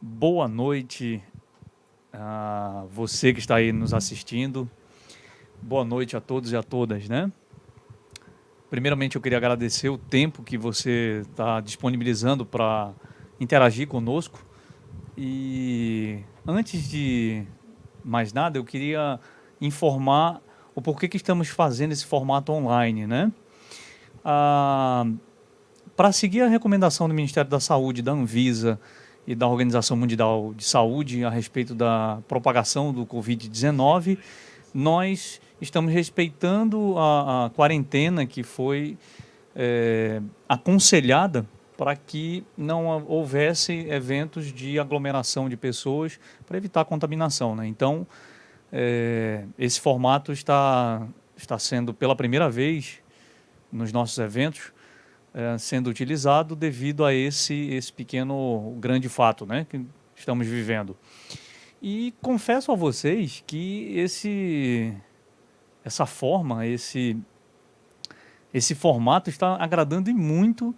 Boa noite a você que está aí nos assistindo. Boa noite a todos e a todas, né? Primeiramente, eu queria agradecer o tempo que você está disponibilizando para interagir conosco. E antes de mais nada, eu queria informar o porquê que estamos fazendo esse formato online, né? Para seguir a recomendação do Ministério da Saúde, da Anvisa e da Organização Mundial de Saúde a respeito da propagação do Covid-19, nós estamos respeitando a quarentena que foi aconselhada para que não houvesse eventos de aglomeração de pessoas para evitar a contaminação, né? Então, esse formato está sendo pela primeira vez nos nossos eventos sendo utilizado devido a esse pequeno grande fato, né, que estamos vivendo. E confesso a vocês que essa forma, esse formato está agradando e muito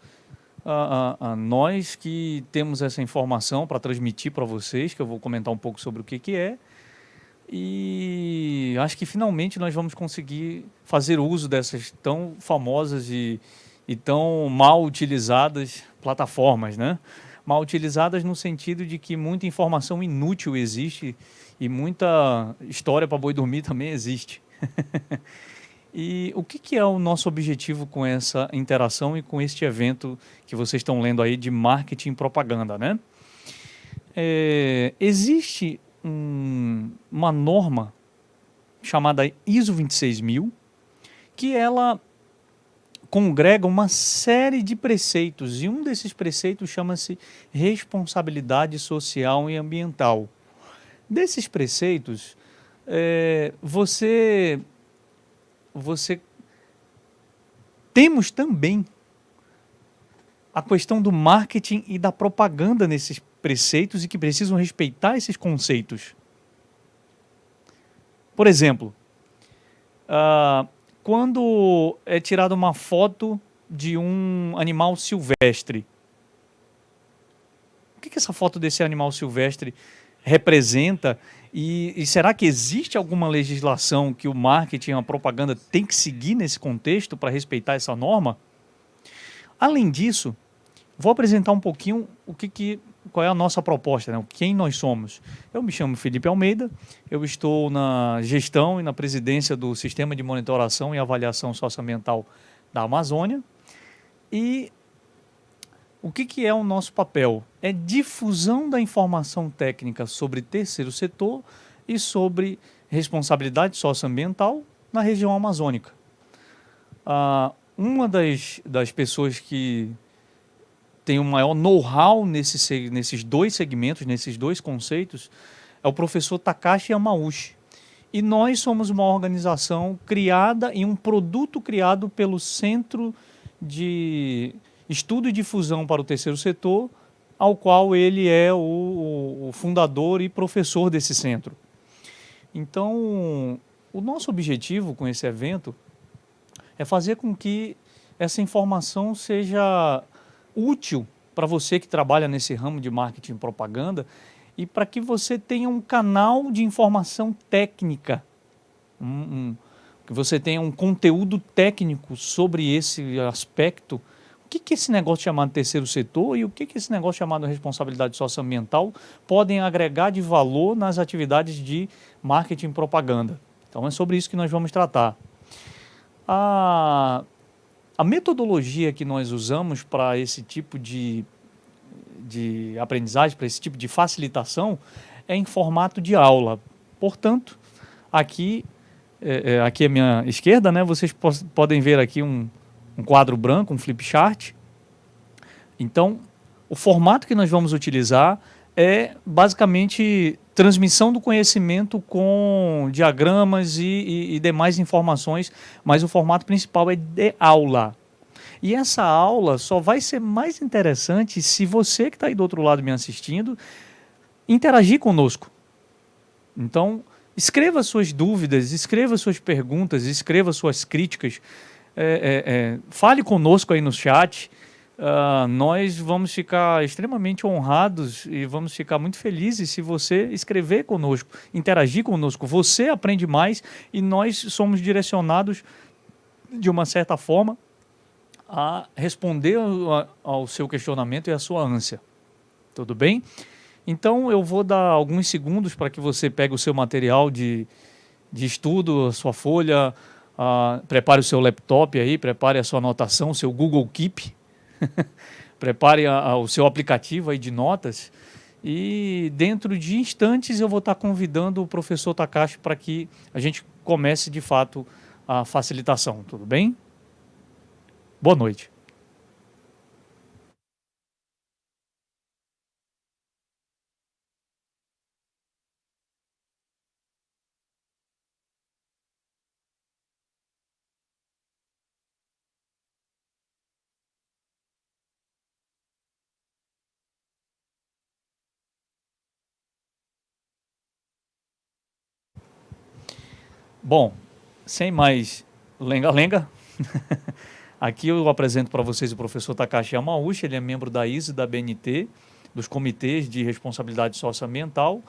a nós que temos essa informação para transmitir para vocês, que eu vou comentar um pouco sobre o que é. E acho que finalmente nós vamos conseguir fazer uso dessas tão famosas e tão mal utilizadas plataformas, né? Mal utilizadas no sentido de que muita informação inútil existe e muita história para boi dormir também existe. E o que é o nosso objetivo com essa interação e com este evento que vocês estão lendo aí de marketing e propaganda, né? Existe uma norma chamada ISO 26000, que ela congrega uma série de preceitos, e um desses preceitos chama-se responsabilidade social e ambiental. Desses preceitos, temos também a questão do marketing e da propaganda nesses preceitos e que precisam respeitar esses conceitos. Por exemplo, quando é tirada uma foto de um animal silvestre, o que essa foto desse animal silvestre representa? E será que existe alguma legislação que o marketing e a propaganda tem que seguir nesse contexto para respeitar essa norma? Além disso, vou apresentar um pouquinho qual é a nossa proposta, né? Quem nós somos. Eu me chamo Felipe Almeida, eu estou na gestão e na presidência do Sistema de Monitoração e Avaliação Socioambiental da Amazônia. E o que é o nosso papel? É difusão da informação técnica sobre terceiro setor e sobre responsabilidade socioambiental na região amazônica. Uma das pessoas que tem o maior know-how nesses dois segmentos, nesses dois conceitos, é o professor Takashi Yamauchi. E nós somos uma organização criada e um produto criado pelo Centro de Estudo e Difusão para o Terceiro Setor, ao qual ele é o fundador e professor desse centro. Então, o nosso objetivo com esse evento é fazer com que essa informação seja útil para você que trabalha nesse ramo de marketing e propaganda e para que você tenha um canal de informação técnica, que você tenha um conteúdo técnico sobre esse aspecto. O que esse negócio chamado terceiro setor e o que esse negócio chamado responsabilidade socioambiental podem agregar de valor nas atividades de marketing e propaganda. Então é sobre isso que nós vamos tratar. A metodologia que nós usamos para esse tipo de aprendizagem, para esse tipo de facilitação, é em formato de aula. Portanto, aqui à minha esquerda, né, vocês podem ver aqui um quadro branco, um flip chart. Então, o formato que nós vamos utilizar é basicamente transmissão do conhecimento com diagramas e demais informações, mas o formato principal é de aula. E essa aula só vai ser mais interessante se você que está aí do outro lado me assistindo interagir conosco. Então, escreva suas dúvidas, escreva suas perguntas, escreva suas críticas, fale conosco aí no chat, nós vamos ficar extremamente honrados e vamos ficar muito felizes se você escrever conosco, interagir conosco. Você aprende mais e nós somos direcionados, de uma certa forma, a responder ao seu questionamento e à sua ânsia. Tudo bem? Então, eu vou dar alguns segundos para que você pegue o seu material de estudo, a sua folha, prepare o seu laptop aí, prepare a sua anotação, o seu Google Keep, prepare o seu aplicativo aí de notas e dentro de instantes eu vou estar convidando o professor Takashi para que a gente comece de fato a facilitação. Tudo bem? Boa noite. Bom, sem mais lenga-lenga, aqui eu apresento para vocês o professor Takashi Yamauchi. Ele é membro da ISO e da BNT, dos comitês de responsabilidade socioambiental,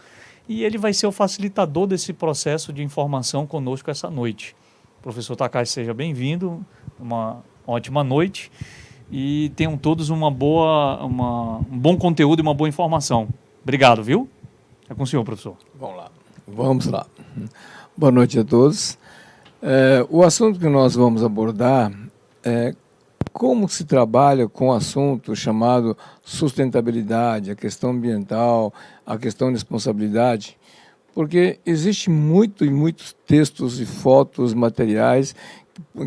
e ele vai ser o facilitador desse processo de informação conosco essa noite. Professor Takashi, seja bem-vindo, uma ótima noite, e tenham todos um bom conteúdo e uma boa informação. Obrigado, viu? É com o senhor, professor. Vamos lá. Boa noite a todos. O assunto que nós vamos abordar é como se trabalha com o assunto chamado sustentabilidade, a questão ambiental, a questão de responsabilidade, porque existe muitos textos e fotos, materiais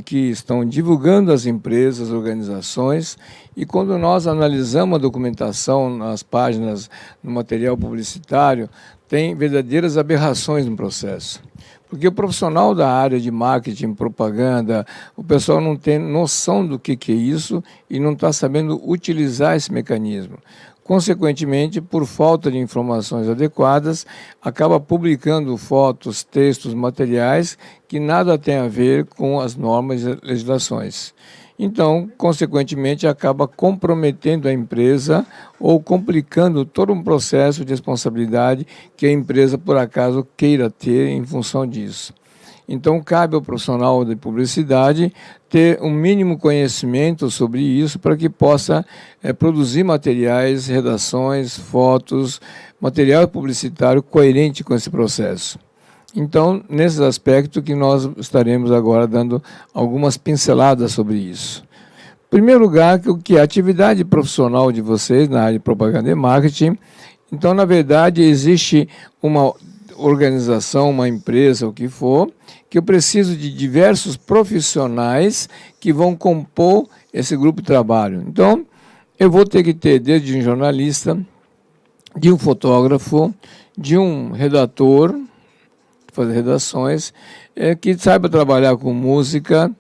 que estão divulgando as empresas, organizações, e quando nós analisamos a documentação nas páginas, no material publicitário, tem verdadeiras aberrações no processo. Porque o profissional da área de marketing, propaganda, o pessoal não tem noção do que é isso e não está sabendo utilizar esse mecanismo. Consequentemente, por falta de informações adequadas, acaba publicando fotos, textos, materiais que nada tem a ver com as normas e legislações. Então, consequentemente, acaba comprometendo a empresa ou complicando todo um processo de responsabilidade que a empresa, por acaso, queira ter em função disso. Então, cabe ao profissional de publicidade ter um mínimo conhecimento sobre isso para que possa produzir materiais, redações, fotos, material publicitário coerente com esse processo. Então, nesse aspecto que nós estaremos agora dando algumas pinceladas sobre isso. Em primeiro lugar, o que é a atividade profissional de vocês na área de propaganda e marketing. Então, na verdade, existe uma organização, uma empresa, o que for, que eu preciso de diversos profissionais que vão compor esse grupo de trabalho. Então, eu vou ter que ter desde um jornalista, de um fotógrafo, de um redator, fazer redações, que saiba trabalhar com música,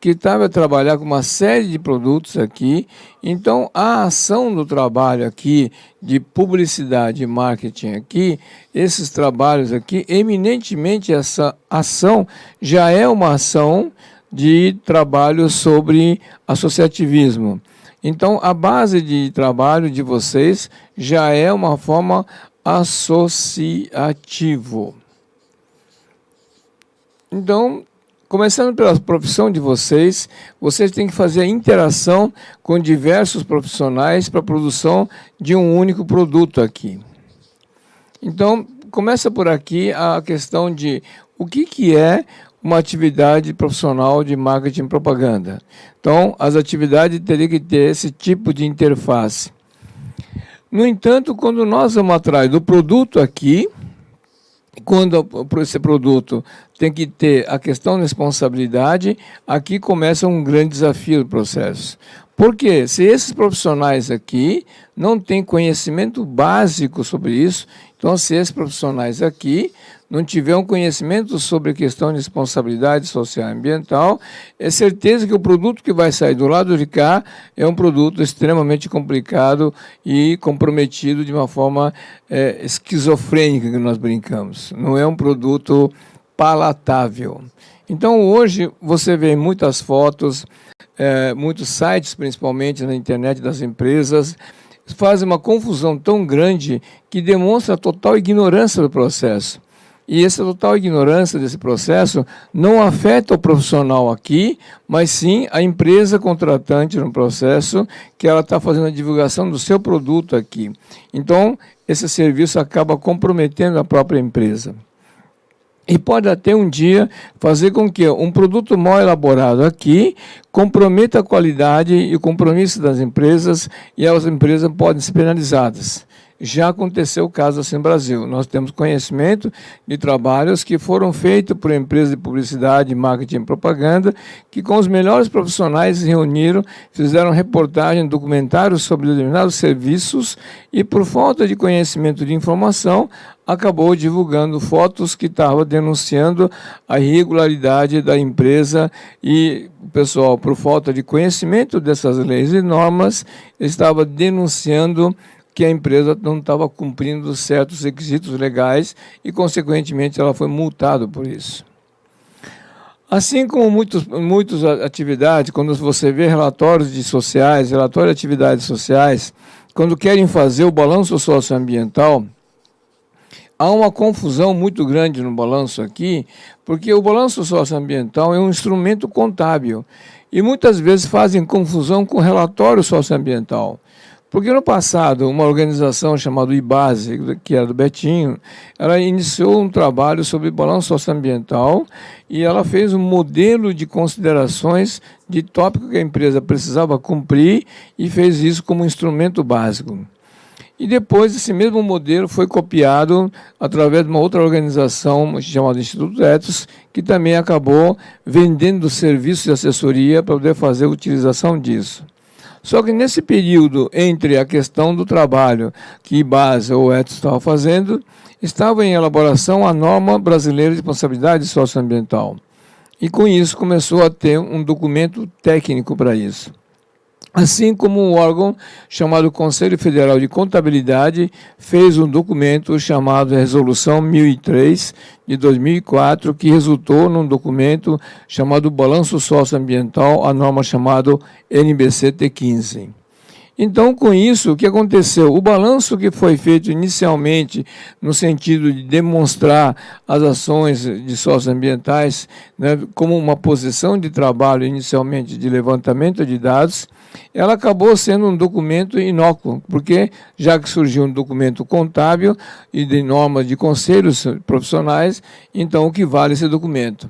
que saiba trabalhar com uma série de produtos aqui. Então, a ação do trabalho aqui, de publicidade e marketing aqui, esses trabalhos aqui, eminentemente essa ação já é uma ação de trabalho sobre associativismo. Então, a base de trabalho de vocês já é uma forma associativo. Então, começando pela profissão de vocês, vocês têm que fazer a interação com diversos profissionais para a produção de um único produto aqui. Então, começa por aqui a questão de o que é uma atividade profissional de marketing e propaganda. Então, as atividades teriam que ter esse tipo de interface. No entanto, quando nós vamos atrás do produto aqui, quando esse produto tem que ter a questão de responsabilidade, aqui começa um grande desafio do processo. Porque se esses profissionais aqui não têm conhecimento básico sobre isso, então se esses profissionais aqui não tiverem um conhecimento sobre a questão de responsabilidade social e ambiental, é certeza que o produto que vai sair do lado de cá é um produto extremamente complicado e comprometido de uma forma esquizofrênica, que nós brincamos. Não é um produto palatável. Então, hoje, você vê muitas fotos, muitos sites, principalmente na internet das empresas, fazem uma confusão tão grande que demonstra a total ignorância do processo. E essa total ignorância desse processo não afeta o profissional aqui, mas sim a empresa contratante no processo, que ela está fazendo a divulgação do seu produto aqui. Então, esse serviço acaba comprometendo a própria empresa. E pode até um dia fazer com que um produto mal elaborado aqui comprometa a qualidade e o compromisso das empresas, e as empresas podem ser penalizadas. Já aconteceu o caso assim no Brasil. Nós temos conhecimento de trabalhos que foram feitos por empresas de publicidade, marketing e propaganda, que com os melhores profissionais se reuniram, fizeram reportagem, documentários sobre determinados serviços e, por falta de conhecimento de informação, acabou divulgando fotos que estavam denunciando a irregularidade da empresa e o pessoal, por falta de conhecimento dessas leis e normas, estava denunciando que a empresa não estava cumprindo certos requisitos legais e, consequentemente, ela foi multada por isso. Assim como muitas atividades, quando você vê relatórios de atividades sociais, quando querem fazer o balanço socioambiental, há uma confusão muito grande no balanço aqui, porque o balanço socioambiental é um instrumento contábil e muitas vezes fazem confusão com o relatório socioambiental. Porque no passado, uma organização chamada IBASE, que era do Betinho, ela iniciou um trabalho sobre balanço socioambiental e ela fez um modelo de considerações de tópico que a empresa precisava cumprir e fez isso como instrumento básico. E depois esse mesmo modelo foi copiado através de uma outra organização chamada Instituto Ethos, que também acabou vendendo serviços de assessoria para poder fazer a utilização disso. Só que nesse período entre a questão do trabalho que IBASE ou Ethos estava fazendo, estava em elaboração a norma brasileira de responsabilidade socioambiental. E com isso começou a ter um documento técnico para isso. Assim como um órgão chamado Conselho Federal de Contabilidade fez um documento chamado Resolução 1003 de 2004, que resultou num documento chamado Balanço Socioambiental, a norma chamada NBC-T15. Então, com isso, o que aconteceu? O balanço que foi feito inicialmente no sentido de demonstrar as ações de socioambientais, né, como uma posição de trabalho inicialmente de levantamento de dados, ela acabou sendo um documento inócuo, porque já que surgiu um documento contábil e de normas de conselhos profissionais, então o que vale esse documento?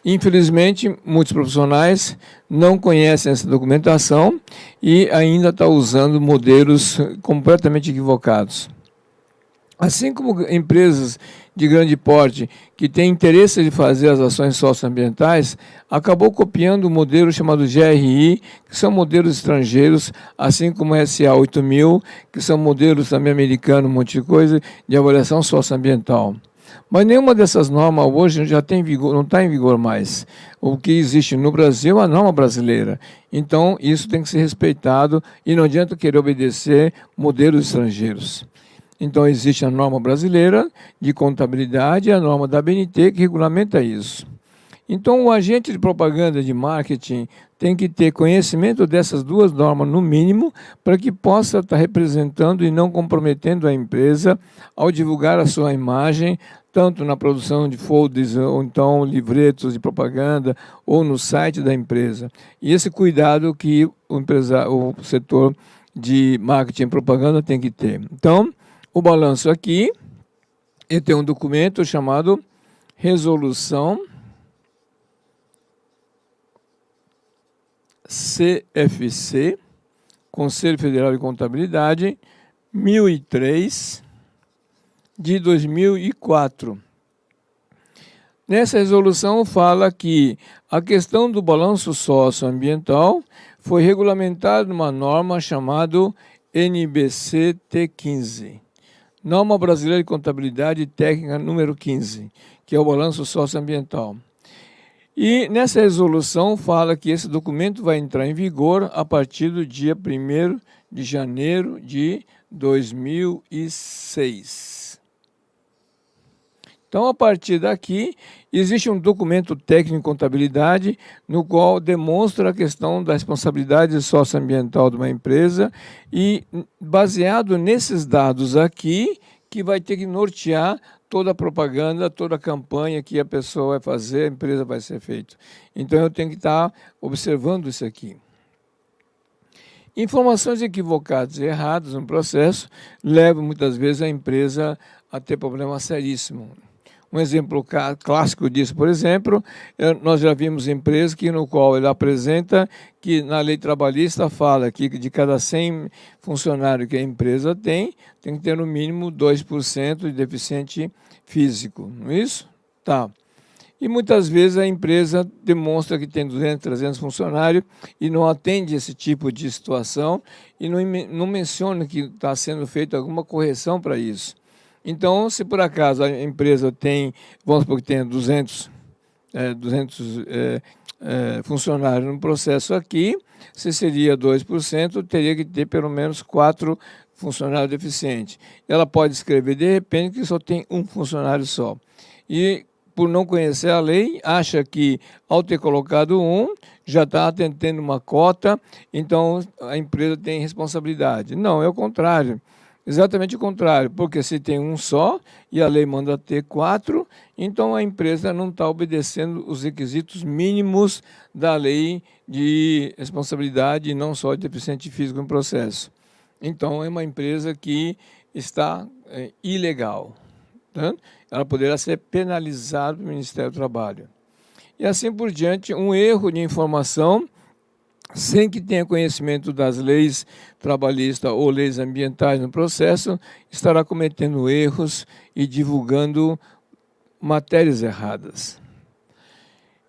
Infelizmente, muitos profissionais não conhecem essa documentação e ainda estão usando modelos completamente equivocados. Assim como empresas de grande porte que têm interesse de fazer as ações socioambientais, acabou copiando um modelo chamado GRI, que são modelos estrangeiros, assim como o SA 8000, que são modelos também americanos, um monte de coisa, de avaliação socioambiental. Mas nenhuma dessas normas hoje já tem vigor, não está em vigor mais. O que existe no Brasil é a norma brasileira. Então, isso tem que ser respeitado e não adianta querer obedecer modelos estrangeiros. Então, existe a norma brasileira de contabilidade e a norma da ABNT que regulamenta isso. Então, o agente de propaganda de marketing tem que ter conhecimento dessas duas normas, no mínimo, para que possa estar representando e não comprometendo a empresa ao divulgar a sua imagem, tanto na produção de folders, ou então livretos de propaganda, ou no site da empresa. E esse cuidado que o setor de marketing e propaganda tem que ter. Então, o balanço aqui, ele tem um documento chamado Resolução CFC, Conselho Federal de Contabilidade, 1003, de 2004. Nessa resolução fala que a questão do balanço socioambiental foi regulamentada numa norma chamada NBC-T15, Norma Brasileira de Contabilidade Técnica número 15, que é o balanço socioambiental. E nessa resolução fala que esse documento vai entrar em vigor a partir do dia 1º de janeiro de 2006. Então, a partir daqui, existe um documento técnico em contabilidade no qual demonstra a questão da responsabilidade socioambiental de uma empresa e, baseado nesses dados aqui, que vai ter que nortear toda a propaganda, toda a campanha que a pessoa vai fazer, a empresa vai ser feita. Então, eu tenho que estar observando isso aqui. Informações equivocadas e erradas no processo levam, muitas vezes, a empresa a ter problema seríssimo. Um exemplo clássico disso, por exemplo, nós já vimos empresas no qual ele apresenta que na lei trabalhista fala que de cada 100 funcionários que a empresa tem que ter no mínimo 2% de deficiente físico, não é isso? Tá. E muitas vezes a empresa demonstra que tem 200, 300 funcionários e não atende esse tipo de situação e não menciona que está sendo feita alguma correção para isso. Então, se por acaso a empresa tem, vamos supor que tenha 200 funcionários no processo aqui, se seria 2%, teria que ter pelo menos 4 funcionários deficientes. Ela pode escrever, de repente, que só tem um funcionário só. E, por não conhecer a lei, acha que, ao ter colocado um, já está atendendo uma cota, então a empresa tem responsabilidade. Não, é o contrário. Exatamente o contrário, porque se tem um só e a lei manda ter 4, então a empresa não está obedecendo os requisitos mínimos da lei de responsabilidade, e não só de deficiente físico no processo. Então, é uma empresa que está ilegal. Tá? Ela poderá ser penalizada pelo Ministério do Trabalho. E assim por diante, um erro de informação sem que tenha conhecimento das leis trabalhistas ou leis ambientais no processo, estará cometendo erros e divulgando matérias erradas.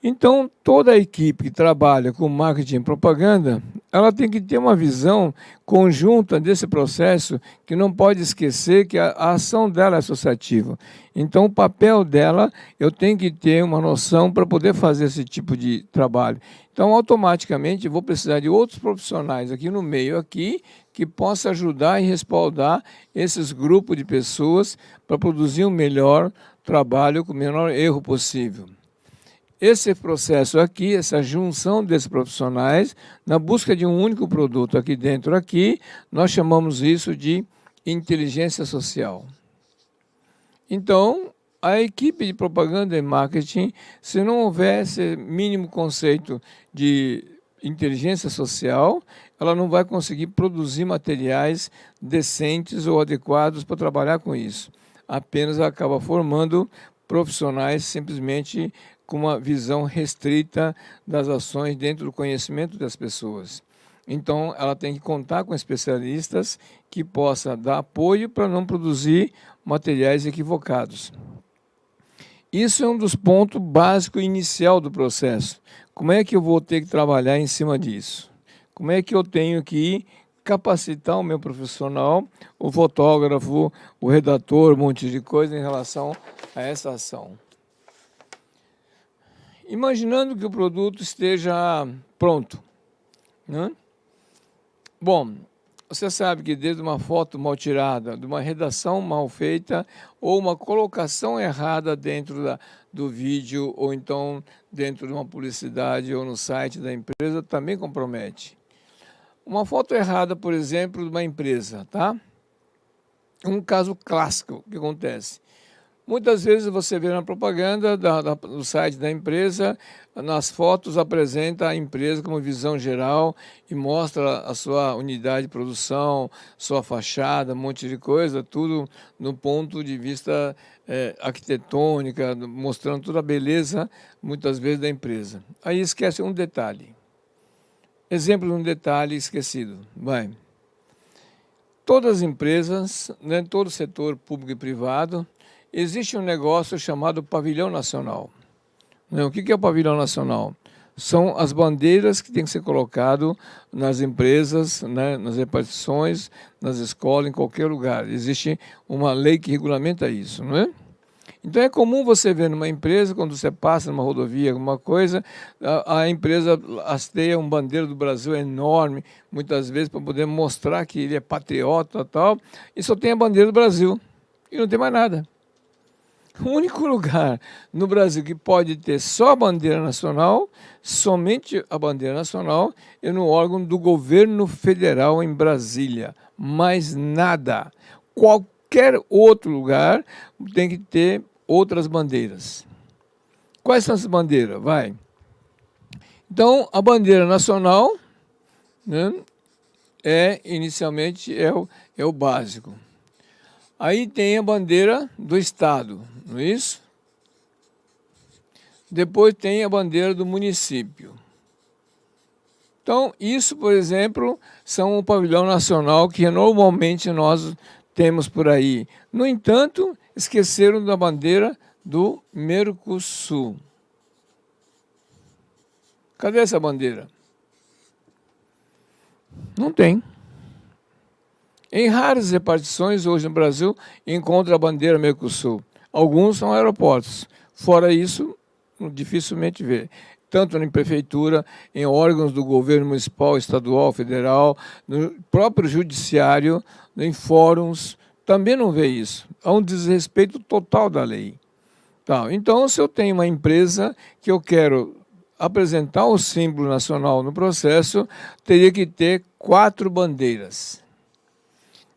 Então, toda a equipe que trabalha com marketing e propaganda, ela tem que ter uma visão conjunta desse processo, que não pode esquecer que a ação dela é associativa. Então, o papel dela, eu tenho que ter uma noção para poder fazer esse tipo de trabalho. Então, automaticamente, eu vou precisar de outros profissionais aqui no meio, aqui, que possam ajudar e respaldar esses grupos de pessoas para produzir um melhor trabalho com o menor erro possível. Esse processo aqui, essa junção desses profissionais, na busca de um único produto aqui dentro, nós chamamos isso de inteligência social. Então, a equipe de propaganda e marketing, se não houver esse mínimo conceito de inteligência social, ela não vai conseguir produzir materiais decentes ou adequados para trabalhar com isso. Apenas acaba formando profissionais simplesmente com uma visão restrita das ações dentro do conhecimento das pessoas. Então, ela tem que contar com especialistas que possam dar apoio para não produzir materiais equivocados. Isso é um dos pontos básicos inicial do processo. Como é que eu vou ter que trabalhar em cima disso? Como é que eu tenho que capacitar o meu profissional, o fotógrafo, o redator, um monte de coisa em relação a essa ação? Imaginando que o produto esteja pronto, né? Bom, você sabe que desde uma foto mal tirada, de uma redação mal feita, ou uma colocação errada dentro do vídeo, ou então dentro de uma publicidade ou no site da empresa, também compromete. Uma foto errada, por exemplo, de uma empresa, tá? Um caso clássico que acontece. Muitas vezes você vê na propaganda do site da empresa, nas fotos apresenta a empresa como visão geral e mostra a sua unidade de produção, sua fachada, um monte de coisa, tudo no ponto de vista arquitetônica, mostrando toda a beleza, muitas vezes, da empresa. Aí esquece um detalhe. Exemplo de um detalhe esquecido. Vai. Todas as empresas, né, todo o setor público e privado, existe um negócio chamado pavilhão nacional. O que é o pavilhão nacional? São as bandeiras que têm que ser colocadas nas empresas, né, nas repartições, nas escolas, em qualquer lugar. Existe uma lei que regulamenta isso, não é? Então, é comum você ver numa empresa, quando você passa numa rodovia, alguma coisa, a empresa hasteia uma bandeira do Brasil enorme, muitas vezes para poder mostrar que ele é patriota e tal, e só tem a bandeira do Brasil, e não tem mais nada. O único lugar no Brasil que pode ter só a bandeira nacional, somente a bandeira nacional, é no órgão do governo federal em Brasília. Mais nada. Qualquer outro lugar tem que ter outras bandeiras. Quais são essas bandeiras? Vai. Então, a bandeira nacional, né, inicialmente é o básico. Aí tem a bandeira do Estado, não é isso? Depois tem a bandeira do município. Então, isso, por exemplo, são o pavilhão nacional que normalmente nós temos por aí. No entanto, esqueceram da bandeira do Mercosul. Cadê essa bandeira? Não tem. Em raras repartições, hoje no Brasil, encontra a bandeira Mercosul. Alguns são aeroportos. Fora isso, dificilmente vê. Tanto em prefeitura, em órgãos do governo municipal, estadual, federal, no próprio judiciário, em fóruns, também não vê isso. Há um desrespeito total da lei. Tá. Então, se eu tenho uma empresa que eu quero apresentar o símbolo nacional no processo, teria que ter 4 bandeiras.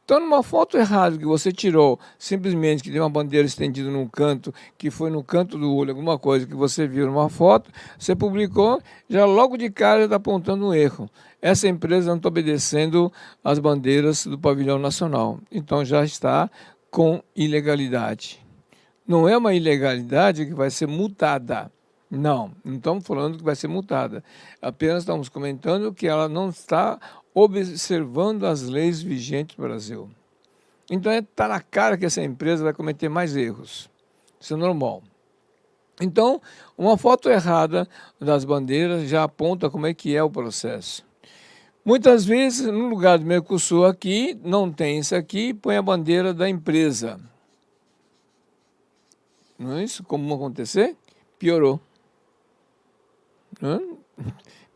Então, numa foto errada que você tirou, simplesmente que tem uma bandeira estendida num canto, que foi no canto do olho, alguma coisa que você viu numa foto, você publicou, já logo de cara já está apontando um erro. Essa empresa não está obedecendo às bandeiras do pavilhão nacional. Então, já está com ilegalidade. Não é uma ilegalidade que vai ser multada. Não estamos falando que vai ser multada. Apenas estamos comentando que ela não está observando as leis vigentes no Brasil. Então, está na cara que essa empresa vai cometer mais erros. Isso é normal. Então, uma foto errada das bandeiras já aponta como é que é o processo. Muitas vezes, no lugar do Mercosul aqui, não tem isso aqui, põe a bandeira da empresa. Não é isso? Como acontecer? Piorou.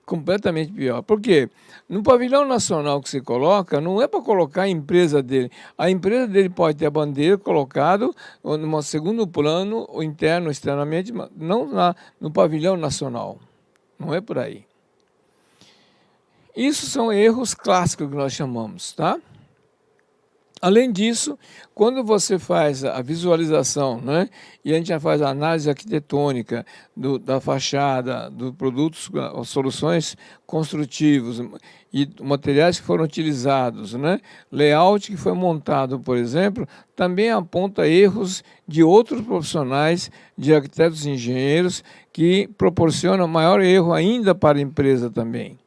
Completamente pior. Por quê? No pavilhão nacional que você coloca, não é para colocar a empresa dele. A empresa dele pode ter a bandeira colocada no segundo plano, ou interno, ou externamente, mas não no pavilhão nacional. Não é por aí. Isso são erros clássicos que nós chamamos, tá? Além disso, quando você faz a visualização, né, e a gente já faz a análise arquitetônica da fachada, do produtos, soluções construtivos e materiais que foram utilizados, né, layout que foi montado, por exemplo, também aponta erros de outros profissionais, de arquitetos e engenheiros, que proporcionam maior erro ainda para a empresa também.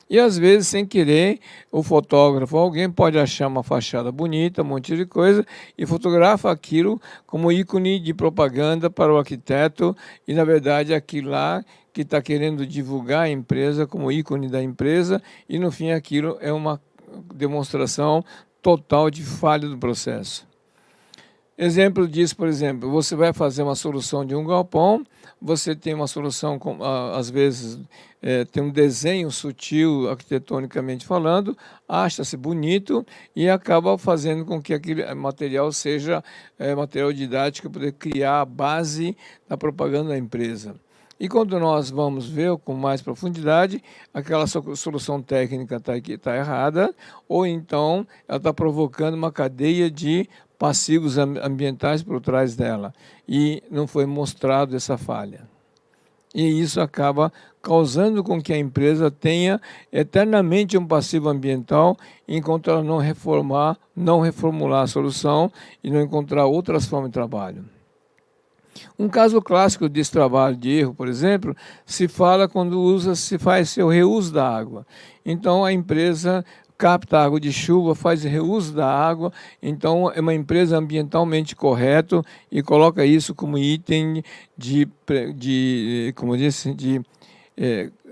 E, às vezes, sem querer, o fotógrafo, alguém pode achar uma fachada bonita, um monte de coisa, e fotografa aquilo como ícone de propaganda para o arquiteto, e, na verdade, aquilo lá que está querendo divulgar a empresa como ícone da empresa, e, no fim, aquilo é uma demonstração total de falha do processo. Exemplo disso, por exemplo, você vai fazer uma solução de um galpão, você tem uma solução, às vezes, tem um desenho sutil, arquitetonicamente falando, acha-se bonito e acaba fazendo com que aquele material seja material didático para poder criar a base da propaganda da empresa. E quando nós vamos ver com mais profundidade, aquela solução técnica está errada, ou então ela está provocando uma cadeia de passivos ambientais por trás dela, e não foi mostrado essa falha. E isso acaba causando com que a empresa tenha eternamente um passivo ambiental, enquanto ela não reformular a solução e não encontrar outras formas de trabalho. Um caso clássico desse trabalho de erro, por exemplo, se fala quando se faz seu reuso da água. Então, a empresa capta água de chuva, faz reuso da água, então é uma empresa ambientalmente correta e coloca isso como item de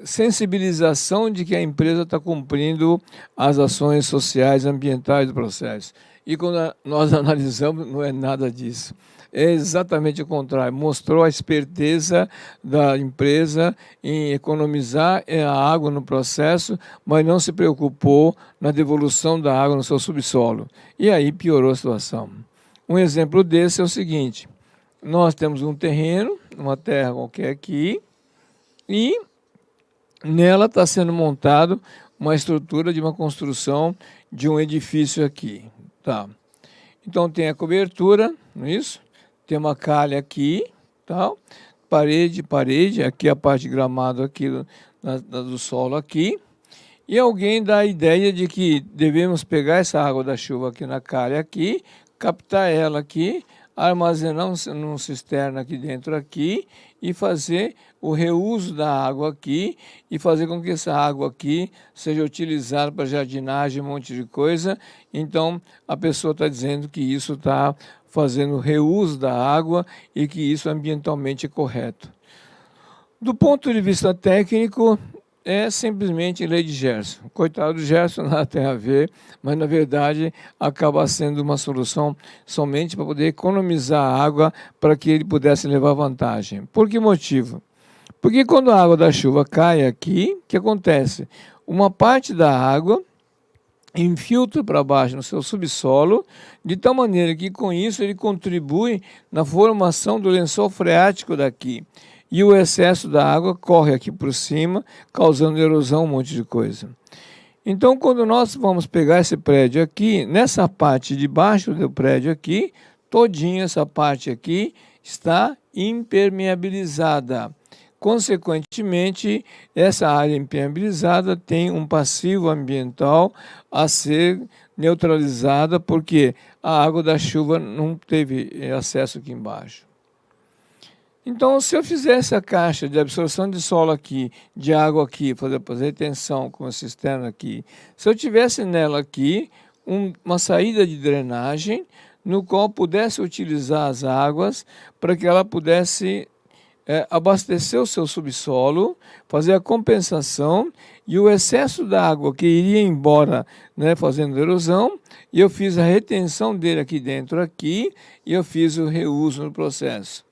sensibilização de que a empresa está cumprindo as ações sociais e ambientais do processo. E quando nós analisamos, não é nada disso. É exatamente o contrário. Mostrou a esperteza da empresa em economizar a água no processo, mas não se preocupou na devolução da água no seu subsolo. E aí piorou a situação. Um exemplo desse é o seguinte. nós temos um terreno, uma terra qualquer aqui, e nela está sendo montado uma estrutura de uma construção de um edifício aqui. Tá. Então tem a cobertura, não é isso? Tem uma calha aqui, tal, parede, aqui a parte de gramado aqui do solo aqui. E alguém dá a ideia de que devemos pegar essa água da chuva aqui na calha aqui, captar ela aqui, armazenar num cisterna aqui dentro aqui e fazer o reuso da água aqui e fazer com que essa água aqui seja utilizada para jardinagem, um monte de coisa. Então, a pessoa está dizendo que isso está fazendo reuso da água e que isso ambientalmente é correto. Do ponto de vista técnico, é simplesmente lei de Gerson. Coitado do Gerson, nada tem a ver, mas na verdade acaba sendo uma solução somente para poder economizar água para que ele pudesse levar vantagem. Por que motivo? Porque quando a água da chuva cai aqui, o que acontece? Uma parte da água infiltra para baixo no seu subsolo, de tal maneira que com isso ele contribui na formação do lençol freático daqui. E o excesso da água corre aqui por cima, causando erosão, um monte de coisa. Então, quando nós vamos pegar esse prédio aqui, nessa parte de baixo do prédio aqui, todinha essa parte aqui está impermeabilizada. Consequentemente, essa área impermeabilizada tem um passivo ambiental a ser neutralizada, porque a água da chuva não teve acesso aqui embaixo. Então, se eu fizesse a caixa de absorção de solo aqui, de água aqui, fazer retenção com a cisterna aqui, se eu tivesse nela aqui uma saída de drenagem, no qual pudesse utilizar as águas para que ela pudesse abastecer o seu subsolo, fazer a compensação e o excesso da água que iria embora, né, fazendo erosão, e eu fiz a retenção dele aqui dentro aqui, e eu fiz o reuso no processo.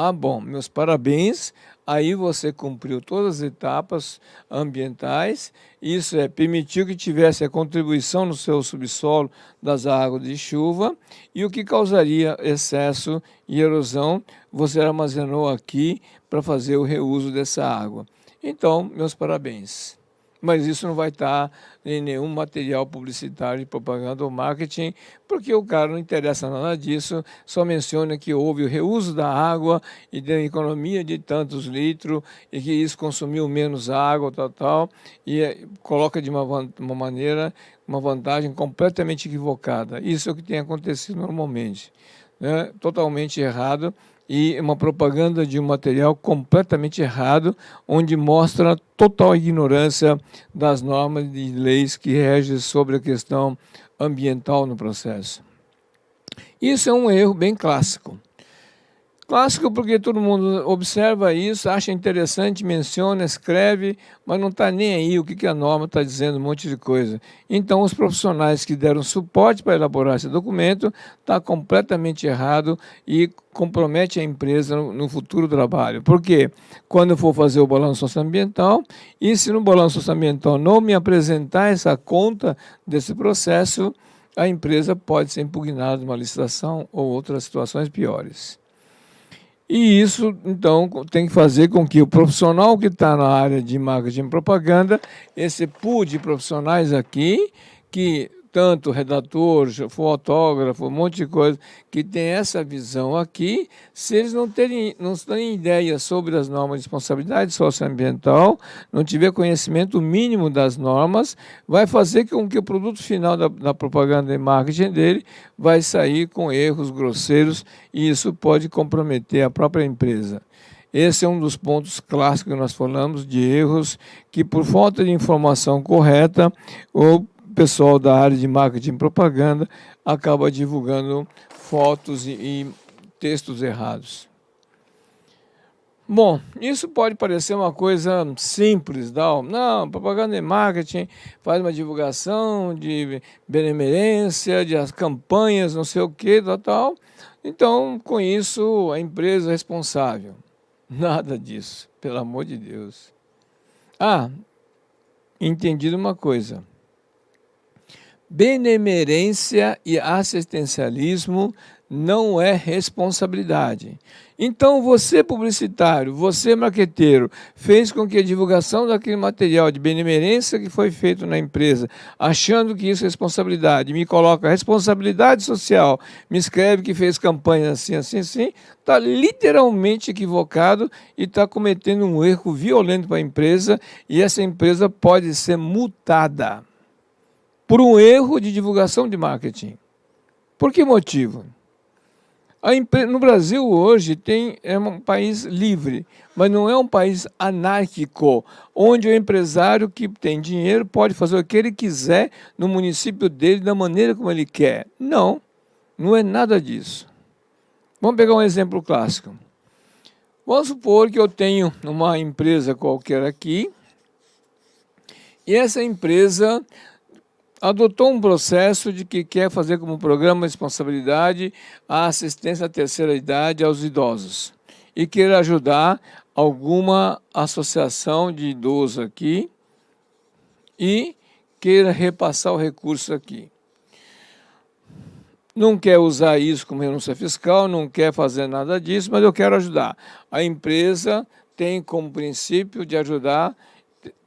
Ah, bom, meus parabéns, aí você cumpriu todas as etapas ambientais, isso permitiu que tivesse a contribuição no seu subsolo das águas de chuva, e o que causaria excesso e erosão, você armazenou aqui para fazer o reuso dessa água. Então, meus parabéns. Mas isso não vai estar em nenhum material publicitário de propaganda ou marketing, porque o cara não interessa nada disso, só menciona que houve o reuso da água e deu economia de tantos litros e que isso consumiu menos água, tal, e coloca de uma maneira, uma vantagem completamente equivocada. Isso é o que tem acontecido normalmente, né? Totalmente errado. E uma propaganda de um material completamente errado, onde mostra total ignorância das normas e leis que regem sobre a questão ambiental no processo. Isso é um erro bem clássico. Clássico porque todo mundo observa isso, acha interessante, menciona, escreve, mas não está nem aí o que a norma está dizendo, um monte de coisa. Então, os profissionais que deram suporte para elaborar esse documento está completamente errado e compromete a empresa no futuro trabalho. Por quê? Quando eu for fazer o balanço socioambiental, e se no balanço socioambiental não me apresentar essa conta desse processo, a empresa pode ser impugnada numa licitação ou outras situações piores. E isso, então, tem que fazer com que o profissional que está na área de marketing e propaganda, esse pool de profissionais aqui, que tanto redator, fotógrafo, um monte de coisa, que tem essa visão aqui, se eles não têm ideia sobre as normas de responsabilidade socioambiental, não tiver conhecimento mínimo das normas, vai fazer com que o produto final da propaganda e marketing dele vai sair com erros grosseiros e isso pode comprometer a própria empresa. Esse é um dos pontos clássicos que nós falamos de erros que, por falta de informação correta, o pessoal da área de marketing e propaganda acaba divulgando fotos e textos errados. Bom, isso pode parecer uma coisa simples, não, propaganda e marketing faz uma divulgação de benemerência, de as campanhas, não sei o que, tal. Então, com isso, a empresa é responsável. Nada disso, pelo amor de Deus. Entendido uma coisa. Benemerência e assistencialismo não é responsabilidade. Então, você publicitário, você marqueteiro, fez com que a divulgação daquele material de benemerência que foi feito na empresa, achando que isso é responsabilidade, me coloca responsabilidade social, me escreve que fez campanha assim, assim, assim, está literalmente equivocado e está cometendo um erro violento para a empresa, e essa empresa pode ser multada por um erro de divulgação de marketing. Por que motivo? No Brasil hoje é um país livre, mas não é um país anárquico, onde o empresário que tem dinheiro pode fazer o que ele quiser no município dele, da maneira como ele quer. Não, não é nada disso. Vamos pegar um exemplo clássico. Vamos supor que eu tenho uma empresa qualquer aqui, e essa empresa adotou um processo de que quer fazer como programa de responsabilidade a assistência à terceira idade aos idosos e quer ajudar alguma associação de idosos aqui e queira repassar o recurso aqui. Não quer usar isso como renúncia fiscal, não quer fazer nada disso, mas eu quero ajudar. A empresa tem como princípio de ajudar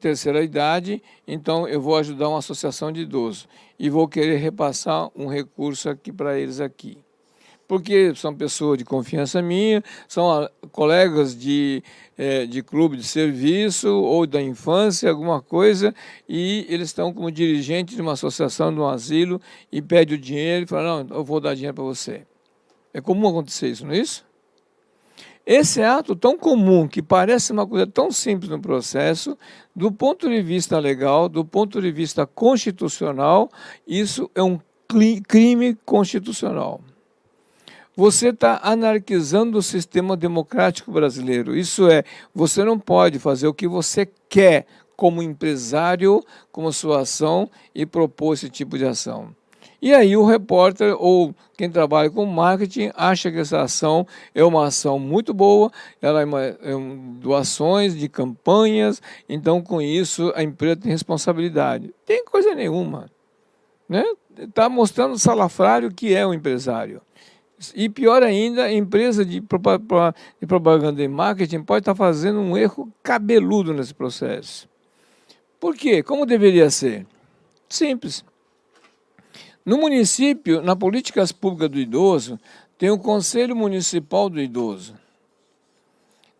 terceira idade, então eu vou ajudar uma associação de idosos e vou querer repassar um recurso aqui para eles aqui. Porque são pessoas de confiança minha, são colegas de clube de serviço ou da infância, alguma coisa, e eles estão como dirigentes de uma associação, de um asilo, e pede o dinheiro e fala, não, eu vou dar dinheiro para você. É comum acontecer isso, não é isso? Esse ato tão comum, que parece uma coisa tão simples no processo, do ponto de vista legal, do ponto de vista constitucional, isso é um crime constitucional. Você está anarquizando o sistema democrático brasileiro. Isso é, você não pode fazer o que você quer como empresário, como sua ação, e propor esse tipo de ação. E aí o repórter ou quem trabalha com marketing acha que essa ação é uma ação muito boa, ela é doações de campanhas, então com isso a empresa tem responsabilidade. Tem coisa nenhuma, né? Está mostrando o salafrário que é o empresário. E pior ainda, a empresa de propaganda e marketing pode estar fazendo um erro cabeludo nesse processo. Por quê? Como deveria ser? Simples. No município, na políticas públicas do idoso, tem o Conselho Municipal do Idoso.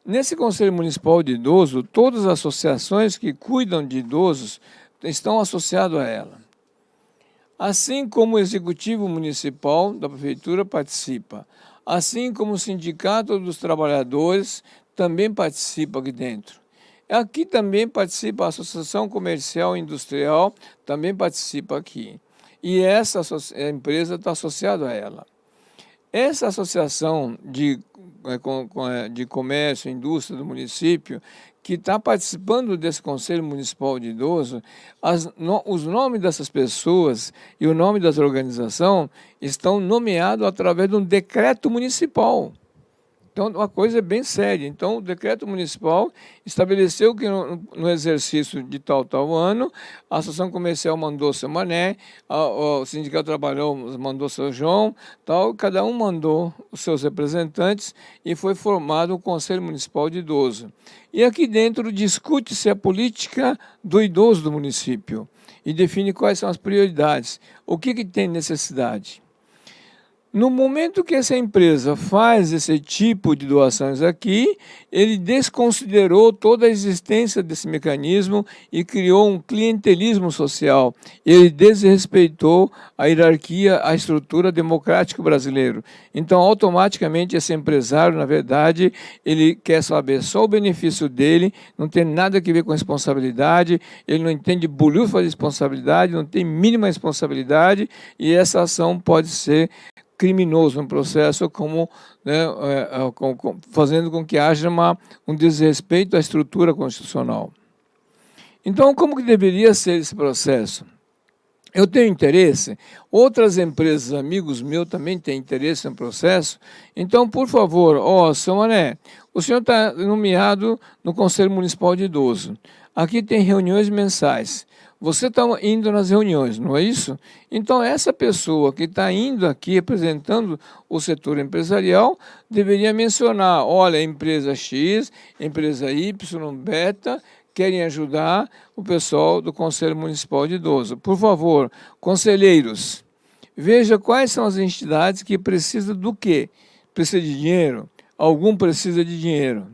Nesse Conselho Municipal de Idoso, todas as associações que cuidam de idosos estão associadas a ela. Assim como o Executivo Municipal da Prefeitura participa, assim como o Sindicato dos Trabalhadores também participa aqui dentro. Aqui também participa a Associação Comercial e Industrial, também participa aqui. E essa empresa está associada a ela. Essa associação de comércio e indústria do município, que está participando desse Conselho Municipal de Idoso, os nomes dessas pessoas e o nome dessa organização estão nomeados através de um decreto municipal. Então, uma coisa é bem séria. Então, o decreto municipal estabeleceu que no exercício de tal ano, a Associação Comercial mandou seu Mané, o Sindicato Trabalhador mandou seu João, cada um mandou os seus representantes e foi formado o Conselho Municipal de Idoso. E aqui dentro discute-se a política do idoso do município e define quais são as prioridades, o que tem necessidade. No momento que essa empresa faz esse tipo de doações aqui, ele desconsiderou toda a existência desse mecanismo e criou um clientelismo social. Ele desrespeitou a hierarquia, a estrutura democrática brasileira. Então, automaticamente, esse empresário, na verdade, ele quer saber só o benefício dele, não tem nada a ver com responsabilidade, ele não entende bolhufas de responsabilidade, não tem mínima responsabilidade, e essa ação pode ser criminoso no processo, fazendo com que haja um desrespeito à estrutura constitucional. Então, como que deveria ser esse processo? Eu tenho interesse, outras empresas, amigos meus, também têm interesse no processo, então, por favor, seu Mané, o senhor está nomeado no Conselho Municipal de Idoso. Aqui tem reuniões mensais. Você está indo nas reuniões, não é isso? Então, essa pessoa que está indo aqui representando o setor empresarial deveria mencionar, olha, empresa X, empresa Y, beta, querem ajudar o pessoal do Conselho Municipal de Idoso. Por favor, conselheiros, veja quais são as entidades que precisam do quê? Precisa de dinheiro? Algum precisa de dinheiro.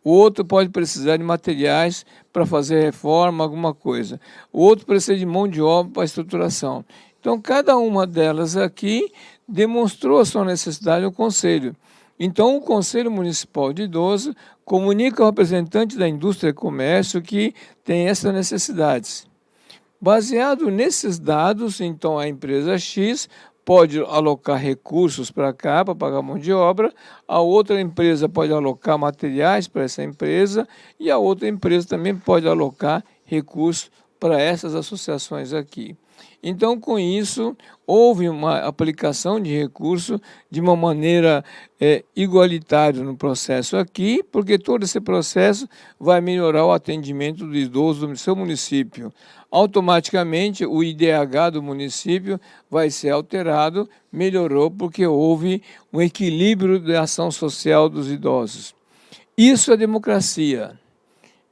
O outro pode precisar de materiais para fazer reforma, alguma coisa. O outro precisa de mão de obra para estruturação. Então, cada uma delas aqui demonstrou a sua necessidade ao Conselho. Então, o Conselho Municipal de Idoso comunica ao representante da indústria e comércio que tem essas necessidades. Baseado nesses dados, então, a empresa X pode alocar recursos para cá, para pagar mão de obra, a outra empresa pode alocar materiais para essa empresa e a outra empresa também pode alocar recursos para essas associações aqui. Então, com isso, houve uma aplicação de recurso de uma maneira igualitária no processo aqui, porque todo esse processo vai melhorar o atendimento do idoso do seu município. Automaticamente, o IDH do município vai ser alterado, melhorou, porque houve um equilíbrio da ação social dos idosos. Isso é democracia,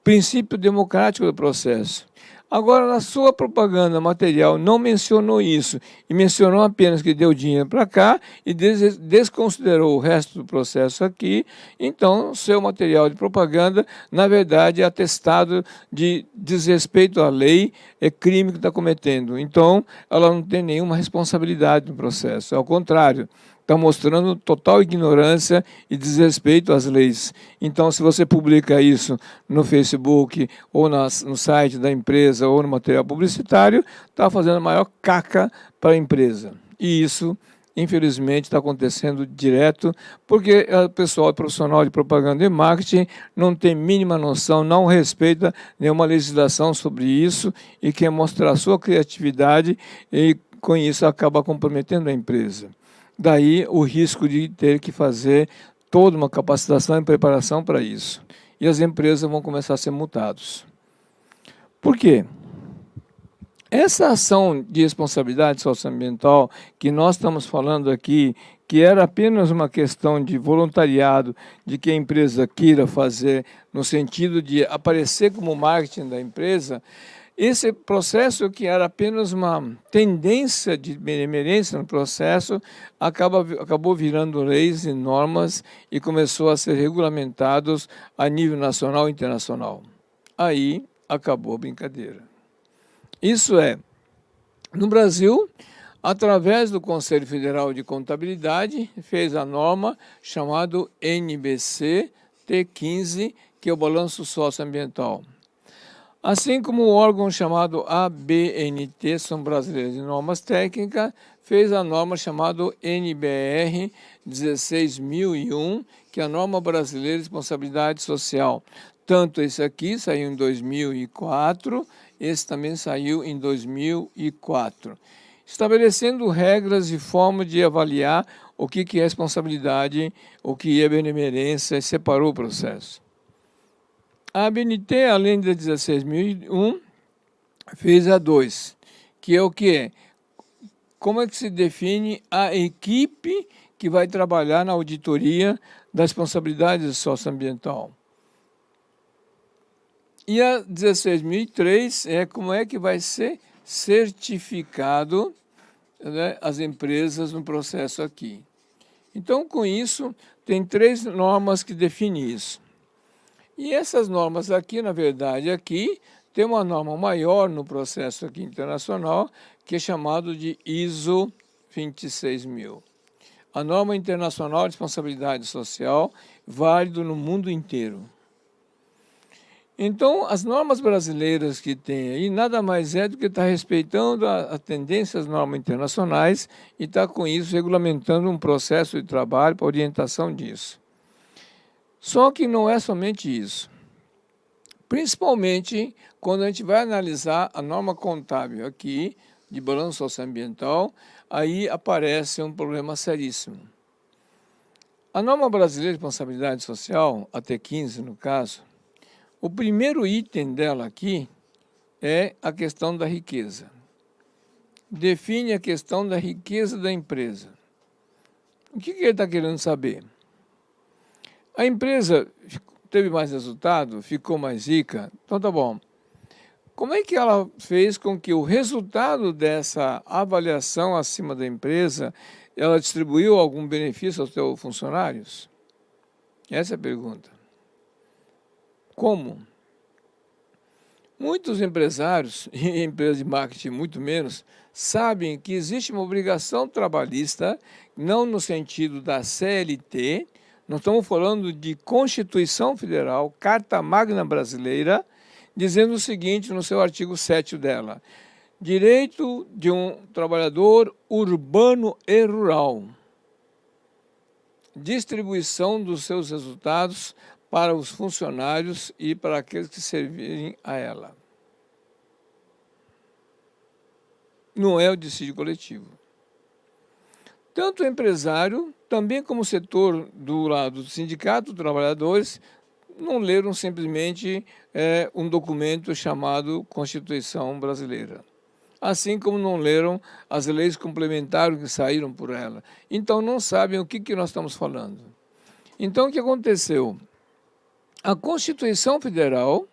princípio democrático do processo. Agora, na sua propaganda material, não mencionou isso, e mencionou apenas que deu dinheiro para cá e desconsiderou o resto do processo aqui. Então, seu material de propaganda, na verdade, é atestado de desrespeito à lei, é crime que está cometendo. Então, ela não tem nenhuma responsabilidade no processo, ao contrário, está mostrando total ignorância e desrespeito às leis. Então, se você publica isso no Facebook, ou no site da empresa, ou no material publicitário, está fazendo a maior caca para a empresa. E isso, infelizmente, está acontecendo direto, porque o pessoal profissional de propaganda e marketing não tem mínima noção, não respeita nenhuma legislação sobre isso e quer mostrar a sua criatividade e, com isso, acaba comprometendo a empresa. Daí o risco de ter que fazer toda uma capacitação e preparação para isso. E as empresas vão começar a ser multadas. Por quê? Essa ação de responsabilidade socioambiental que nós estamos falando aqui, que era apenas uma questão de voluntariado, de que a empresa queira fazer, no sentido de aparecer como marketing da empresa, esse processo, que era apenas uma tendência de benemerência no processo, acabou virando leis e normas e começou a ser regulamentados a nível nacional e internacional. Aí acabou a brincadeira. Isso é, no Brasil, através do Conselho Federal de Contabilidade, fez a norma chamada NBC T15, que é o Balanço Socioambiental. Assim como o órgão chamado ABNT, São Brasileiros de Normas Técnicas, fez a norma chamada NBR 16.001, que é a Norma Brasileira de Responsabilidade Social. Tanto esse aqui saiu em 2004, esse também saiu em 2004. Estabelecendo regras e forma de avaliar o que é responsabilidade, o que é benemerência, e separou o processo. A ABNT, além da 16.001, fez a 2, que é o quê? Como é que se define a equipe que vai trabalhar na auditoria da responsabilidade socioambiental? E a 16.003 é como é que vai ser certificado, né, as empresas no processo aqui. Então, com isso, tem 3 normas que definem isso. E essas normas aqui, na verdade, aqui tem uma norma maior no processo aqui internacional, que é chamado de ISO 26000. A norma internacional de responsabilidade social, válido no mundo inteiro. Então, as normas brasileiras que tem aí, nada mais é do que estar respeitando a tendência das normas internacionais e está, com isso, regulamentando um processo de trabalho para orientação disso. Só que não é somente isso. Principalmente quando a gente vai analisar a norma contábil aqui, de balanço socioambiental, aí aparece um problema seríssimo. A norma brasileira de responsabilidade social, a T15 no caso, o primeiro item dela aqui é a questão da riqueza. Define a questão da riqueza da empresa. O que ele está querendo saber? A empresa teve mais resultado, ficou mais rica, então tá bom. Como é que ela fez com que o resultado dessa avaliação acima da empresa, ela distribuiu algum benefício aos seus funcionários? Essa é a pergunta. Como? Muitos empresários, e empresas de marketing muito menos, sabem que existe uma obrigação trabalhista, não no sentido da CLT, nós estamos falando de Constituição Federal, Carta Magna Brasileira, dizendo o seguinte no seu artigo 7º dela: direito de um trabalhador urbano e rural, distribuição dos seus resultados para os funcionários e para aqueles que servirem a ela. Não é o dissídio coletivo. Tanto o empresário, também como o setor do lado do sindicato dos trabalhadores, não leram simplesmente um documento chamado Constituição Brasileira. Assim como não leram as leis complementares que saíram por ela. Então não sabem o que nós estamos falando. Então o que aconteceu? A Constituição Federal,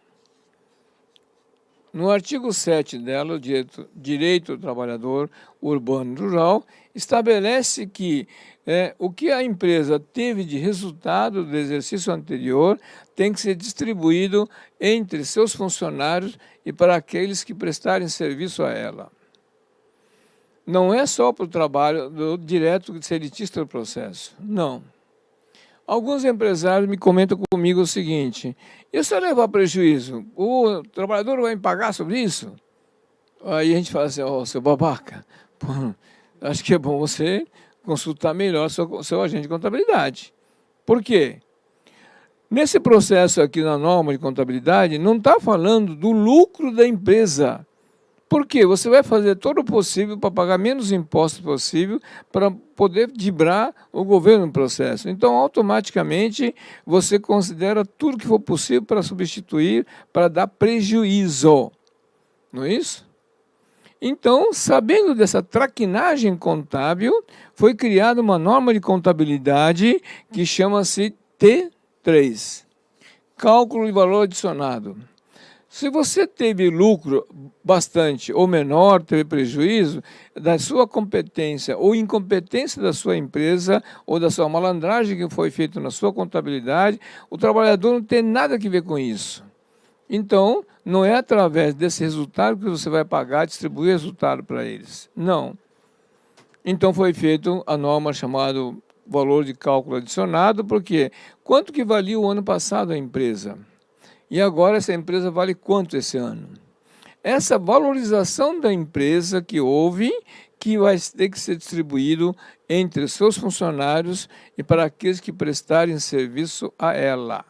no artigo 7 dela, o direito do trabalhador urbano e rural, estabelece que o que a empresa teve de resultado do exercício anterior tem que ser distribuído entre seus funcionários e para aqueles que prestarem serviço a ela. Não é só para o trabalho do direto seletista do processo, não. Alguns empresários me comentam comigo o seguinte: e se eu levar prejuízo, o trabalhador vai me pagar sobre isso? Aí a gente fala assim: ó, seu babaca, pô, acho que é bom você consultar melhor seu agente de contabilidade. Por quê? Nesse processo aqui na norma de contabilidade, não está falando do lucro da empresa. Por quê? Você vai fazer todo o possível para pagar menos impostos possível para poder driblar o governo no processo. Então, automaticamente, você considera tudo que for possível para substituir, para dar prejuízo. Não é isso? Então, sabendo dessa traquinagem contábil, foi criada uma norma de contabilidade que chama-se T3, Cálculo de Valor Adicionado. Se você teve lucro bastante ou menor, teve prejuízo, da sua competência ou incompetência da sua empresa ou da sua malandragem que foi feita na sua contabilidade, o trabalhador não tem nada a ver com isso. Então, não é através desse resultado que você vai pagar, distribuir resultado para eles. Não. Então, foi feita a norma chamada valor de cálculo adicionado, porque quanto que valia o ano passado a empresa? E agora essa empresa vale quanto esse ano? Essa valorização da empresa que houve, que vai ter que ser distribuído entre os seus funcionários e para aqueles que prestarem serviço a ela.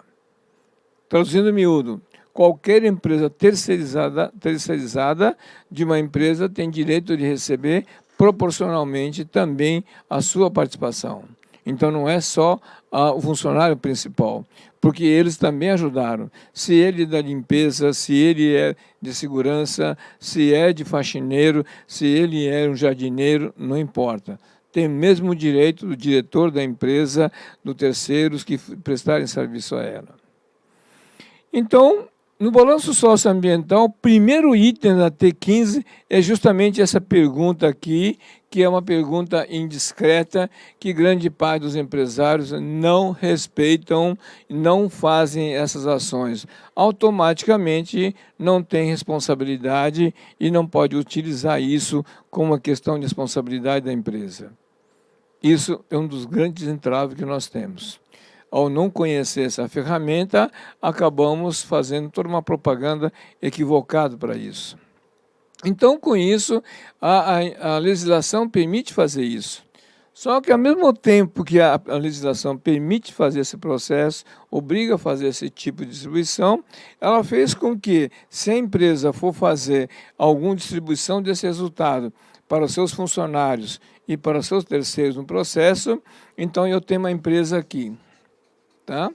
Traduzindo miúdo, qualquer empresa terceirizada de uma empresa tem direito de receber proporcionalmente também a sua participação. Então não é só o funcionário principal, porque eles também ajudaram. Se ele é da limpeza, se ele é de segurança, se é de faxineiro, se ele é um jardineiro, não importa. Tem o mesmo direito do diretor da empresa, dos terceiros que prestarem serviço a ela. Então, no balanço socioambiental, o primeiro item da T15 é justamente essa pergunta aqui, que é uma pergunta indiscreta, que grande parte dos empresários não respeitam, não fazem essas ações. Automaticamente não tem responsabilidade e não pode utilizar isso como uma questão de responsabilidade da empresa. Isso é um dos grandes entraves que nós temos. Ao não conhecer essa ferramenta, acabamos fazendo toda uma propaganda equivocada para isso. Então, com isso, a legislação permite fazer isso. Só que, ao mesmo tempo que a legislação permite fazer esse processo, obriga a fazer esse tipo de distribuição, ela fez com que, se a empresa for fazer alguma distribuição desse resultado para os seus funcionários e para os seus terceiros no processo, então eu tenho uma empresa aqui. Tá?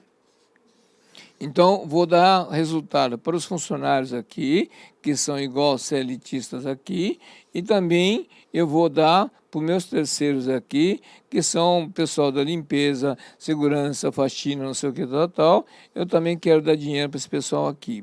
Então, vou dar resultado para os funcionários aqui, que são igual CLTistas aqui, e também eu vou dar para os meus terceiros aqui, que são pessoal da limpeza, segurança, faxina, não sei o que, tal. Eu também quero dar dinheiro para esse pessoal aqui.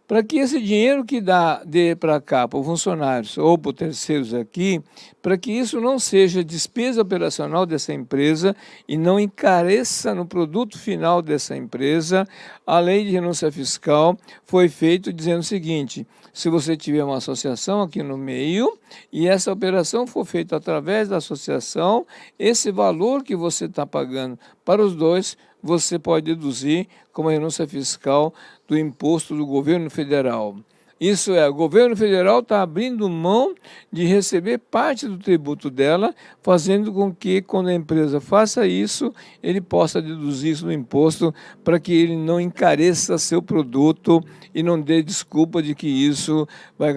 Para que esse dinheiro que dê para cá, para os funcionários ou para os terceiros aqui, para que isso não seja despesa operacional dessa empresa e não encareça no produto final dessa empresa, a lei de renúncia fiscal foi feita dizendo o seguinte: se você tiver uma associação aqui no meio e essa operação for feita através da associação, esse valor que você está pagando para os dois, você pode deduzir como renúncia fiscal do imposto do governo federal. Isso é, o governo federal está abrindo mão de receber parte do tributo dela, fazendo com que, quando a empresa faça isso, ele possa deduzir isso no imposto para que ele não encareça seu produto e não dê desculpa de que isso vai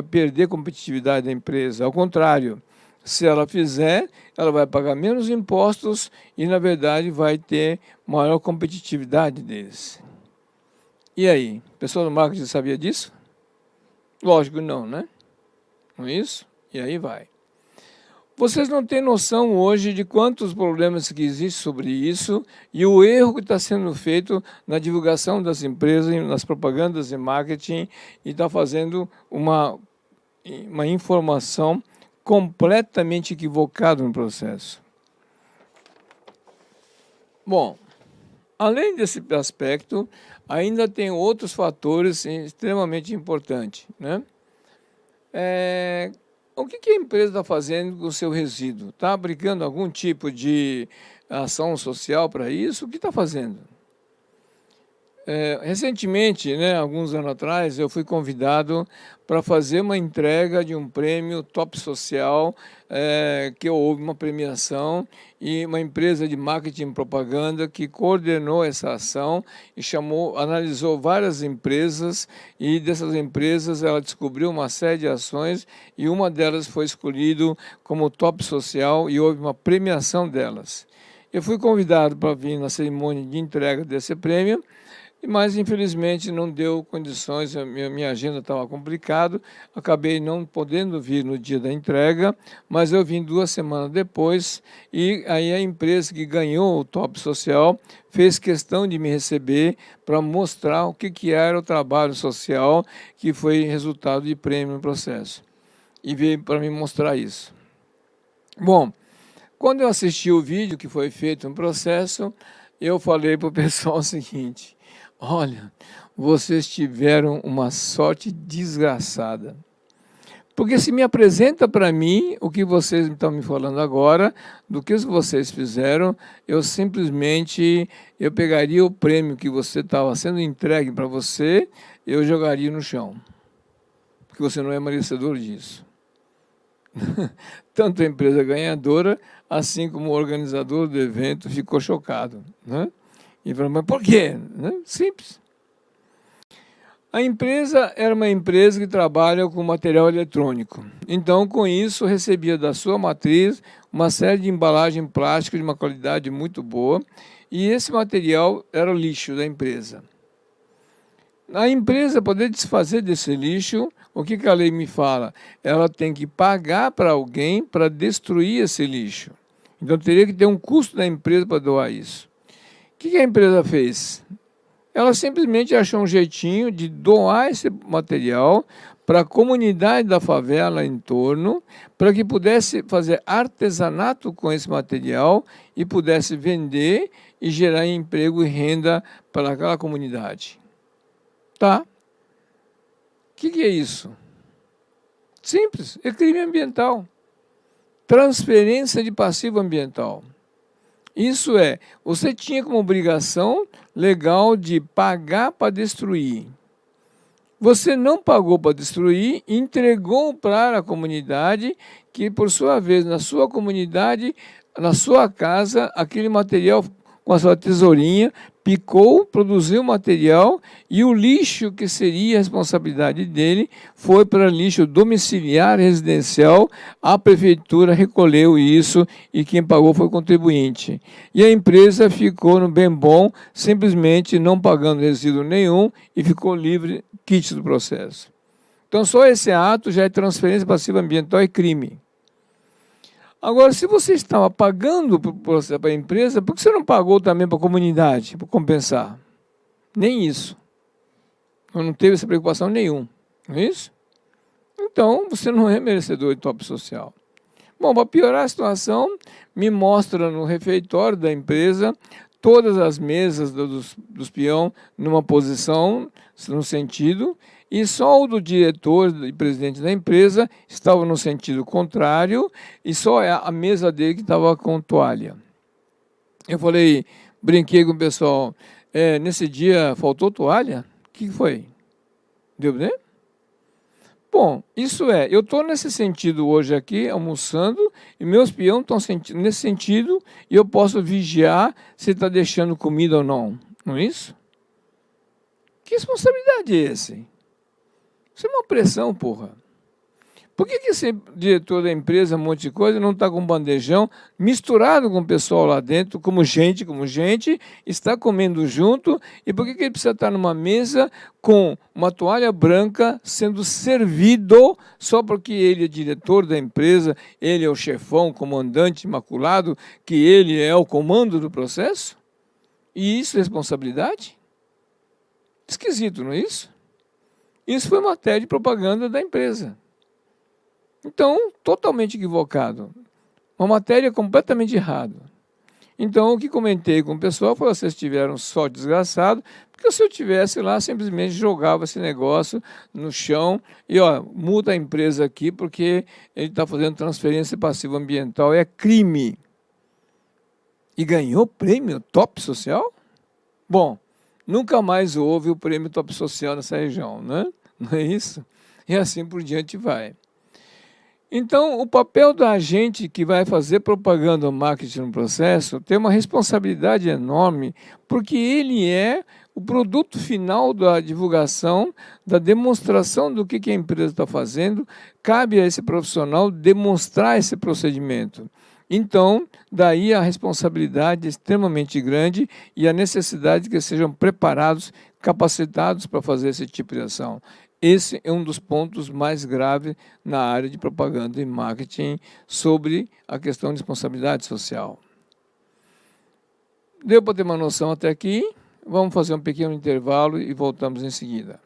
perder a competitividade da empresa. Ao contrário, se ela fizer, ela vai pagar menos impostos e, na verdade, vai ter maior competitividade deles. E aí, o pessoal do marketing sabia disso? Lógico que não, né? Não é isso? E aí vai. Vocês não têm noção hoje de quantos problemas que existem sobre isso e o erro que está sendo feito na divulgação das empresas, nas propagandas de marketing, e está fazendo uma informação completamente equivocada no processo. Bom, além desse aspecto, ainda tem outros fatores extremamente importantes, né? O que a empresa está fazendo com o seu resíduo? Está aplicando algum tipo de ação social para isso? O que está fazendo? Recentemente, né, alguns anos atrás, eu fui convidado para fazer uma entrega de um prêmio Top Social, que houve uma premiação e uma empresa de marketing e propaganda que coordenou essa ação e analisou várias empresas, e dessas empresas ela descobriu uma série de ações e uma delas foi escolhida como Top Social e houve uma premiação delas. Eu fui convidado para vir na cerimônia de entrega desse prêmio, mas infelizmente não deu condições, a minha agenda estava complicada, acabei não podendo vir no dia da entrega, mas eu vim 2 semanas depois, e aí a empresa que ganhou o Top Social fez questão de me receber para mostrar o que era o trabalho social que foi resultado de prêmio no processo, e veio para me mostrar isso. Bom, quando eu assisti o vídeo que foi feito no processo, eu falei para o pessoal o seguinte: olha, vocês tiveram uma sorte desgraçada. Porque se me apresenta para mim o que vocês estão me falando agora, do que vocês fizeram, eu simplesmente pegaria o prêmio que você estava sendo entregue para você, eu jogaria no chão. Porque você não é merecedor disso. Tanto a empresa ganhadora, assim como o organizador do evento ficou chocado, né? E falou: mas por quê? Simples. A empresa era uma empresa que trabalha com material eletrônico. Então, com isso, recebia da sua matriz uma série de embalagem plástica de uma qualidade muito boa, e esse material era o lixo da empresa. A empresa poder desfazer desse lixo, o que a lei me fala? Ela tem que pagar para alguém para destruir esse lixo. Então, teria que ter um custo da empresa para doar isso. O que a empresa fez? Ela simplesmente achou um jeitinho de doar esse material para a comunidade da favela em torno, para que pudesse fazer artesanato com esse material e pudesse vender e gerar emprego e renda para aquela comunidade. Tá? O que é isso? Simples, é crime ambiental. Transferência de passivo ambiental. Isso é, você tinha como obrigação legal de pagar para destruir. Você não pagou para destruir, entregou para a comunidade, que por sua vez, na sua comunidade, na sua casa, aquele material com a sua tesourinha, picou, produziu material e o lixo que seria a responsabilidade dele foi para lixo domiciliar residencial. A prefeitura recolheu isso e quem pagou foi o contribuinte. E a empresa ficou no bem bom, simplesmente não pagando resíduo nenhum e ficou livre, quite do processo. Então, só esse ato já é transferência passiva ambiental e crime. Agora, se você estava pagando para a empresa, por que você não pagou também para a comunidade, para compensar? Nem isso. Não teve essa preocupação nenhuma. Não é isso? Então, você não é merecedor de top social. Bom, para piorar a situação, me mostra no refeitório da empresa todas as mesas dos peão numa posição, no sentido, e só o do diretor e presidente da empresa estava no sentido contrário, e só a mesa dele que estava com toalha. Eu falei, brinquei com o pessoal, nesse dia faltou toalha? O que foi? Deu, né? Bom, isso é, eu estou nesse sentido hoje aqui, almoçando, e meus peões estão nesse sentido, e eu posso vigiar se está deixando comida ou não. Não é isso? Que responsabilidade é essa? Isso é uma pressão, porra. Por que esse diretor da empresa, um monte de coisa, não está com um bandejão, misturado com o pessoal lá dentro, como gente, está comendo junto, e por que ele precisa estar numa mesa com uma toalha branca sendo servido só porque ele é diretor da empresa, ele é o chefão, comandante imaculado, que ele é o comando do processo? E isso é responsabilidade? Esquisito, não é isso? Isso foi matéria de propaganda da empresa. Então, totalmente equivocado. Uma matéria completamente errada. Então, o que comentei com o pessoal foi: vocês tiveram só desgraçado, porque se eu tivesse lá, simplesmente jogava esse negócio no chão e, multa a empresa aqui, porque ele está fazendo transferência passiva ambiental, é crime. E ganhou prêmio Top Social? Bom, nunca mais houve o prêmio Top Social nessa região, né? Não é isso? E assim por diante vai. Então, o papel da gente que vai fazer propaganda ou marketing no processo tem uma responsabilidade enorme, porque ele é o produto final da divulgação, da demonstração do que a empresa está fazendo. Cabe a esse profissional demonstrar esse procedimento. Então, daí a responsabilidade é extremamente grande e a necessidade de que sejam preparados, capacitados para fazer esse tipo de ação. Esse é um dos pontos mais graves na área de propaganda e marketing sobre a questão de responsabilidade social. Deu para ter uma noção até aqui? Vamos fazer um pequeno intervalo e voltamos em seguida.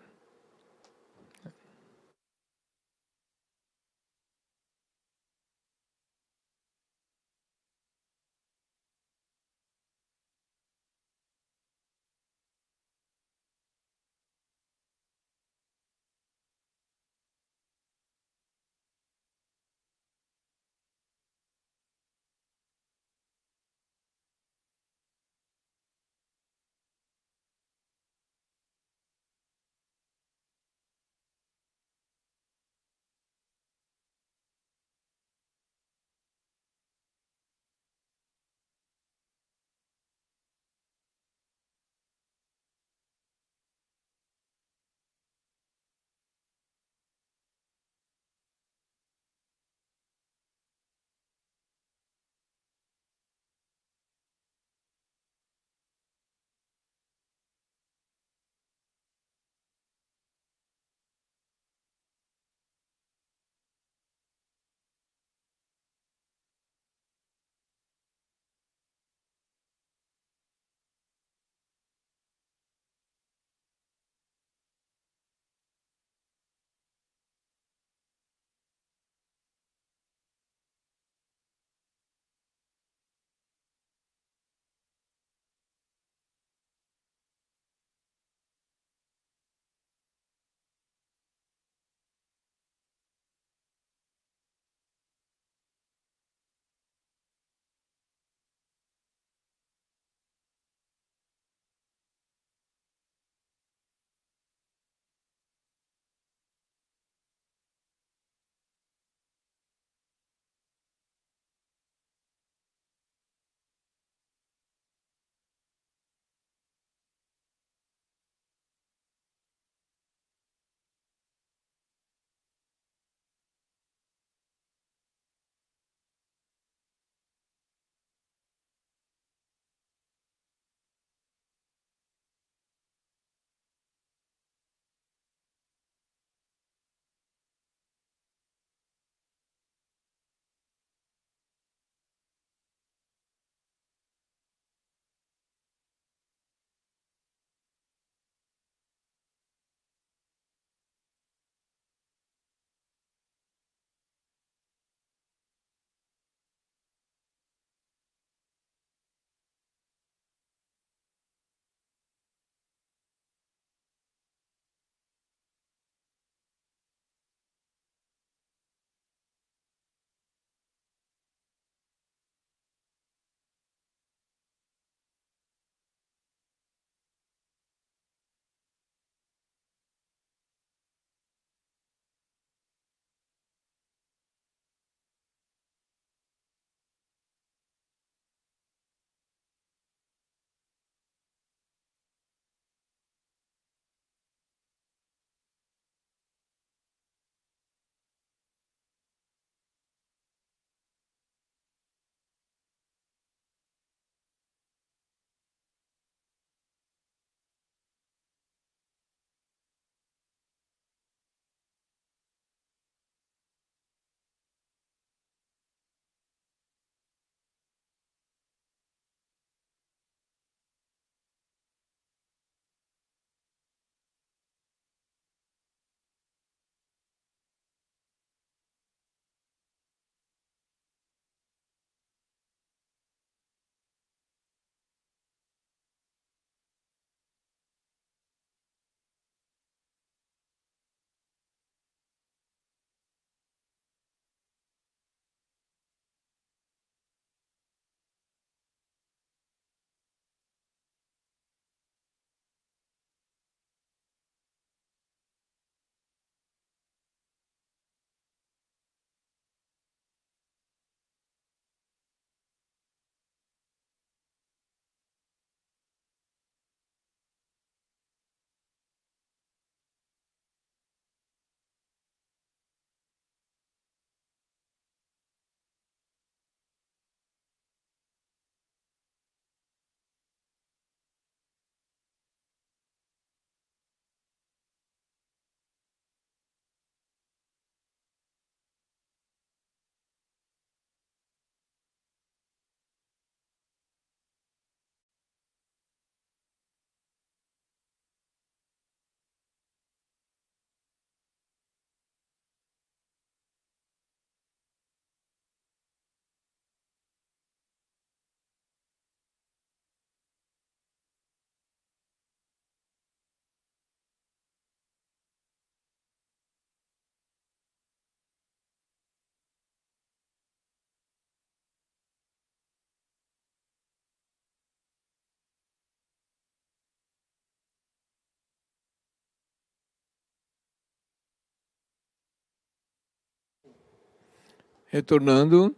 Retornando,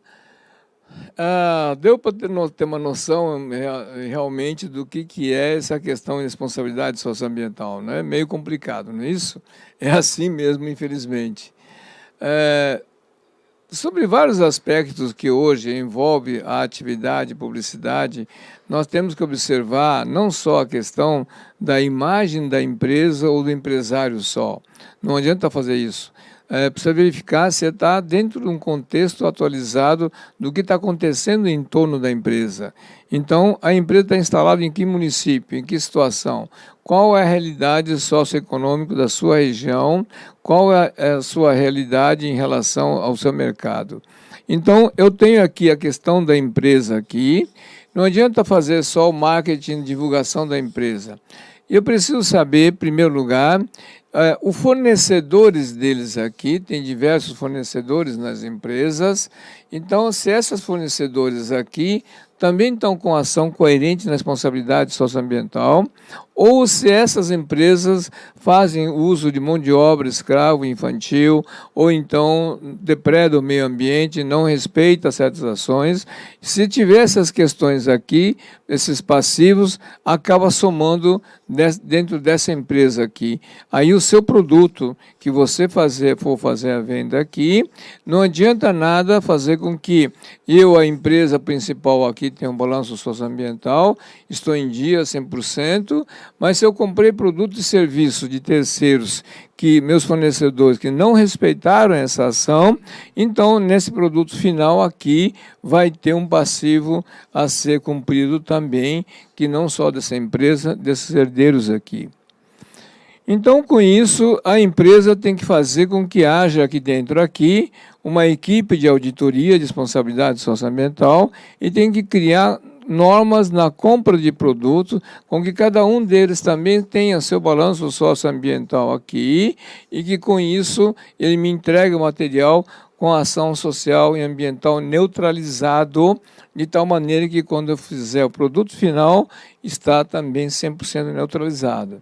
deu para ter uma noção realmente do que é essa questão de responsabilidade socioambiental, não é meio complicado, não é isso? É assim mesmo, infelizmente. Sobre vários aspectos que hoje envolve a atividade e publicidade, nós temos que observar não só a questão da imagem da empresa ou do empresário só. Não adianta fazer isso. Precisa verificar se está dentro de um contexto atualizado do que está acontecendo em torno da empresa. Então, a empresa está instalada em que município, em que situação? Qual é a realidade socioeconômica da sua região? Qual é a sua realidade em relação ao seu mercado? Então, eu tenho aqui a questão da empresa aqui. Não adianta fazer só o marketing e divulgação da empresa. Eu preciso saber, em primeiro lugar, os fornecedores deles aqui, tem diversos fornecedores nas empresas, então se esses fornecedores aqui também estão com ação coerente na responsabilidade socioambiental, ou se essas empresas fazem uso de mão de obra escravo infantil, ou então depredam o meio ambiente, não respeita certas ações. Se tiver essas questões aqui, esses passivos, acaba somando dentro dessa empresa aqui. Aí o seu produto que você for fazer a venda aqui, não adianta nada fazer com que a empresa principal aqui tenha um balanço socioambiental, estou em dia 100%, mas se eu comprei produto e serviço de terceiros, que meus fornecedores que não respeitaram essa ação, então nesse produto final aqui vai ter um passivo a ser cumprido também, que não só dessa empresa, desses herdeiros aqui. Então, com isso, a empresa tem que fazer com que haja aqui dentro uma equipe de auditoria de responsabilidade socioambiental e tem que criar normas na compra de produtos, com que cada um deles também tenha seu balanço socioambiental aqui e que, com isso, ele me entregue o material com ação social e ambiental neutralizado, de tal maneira que, quando eu fizer o produto final, está também 100% neutralizado.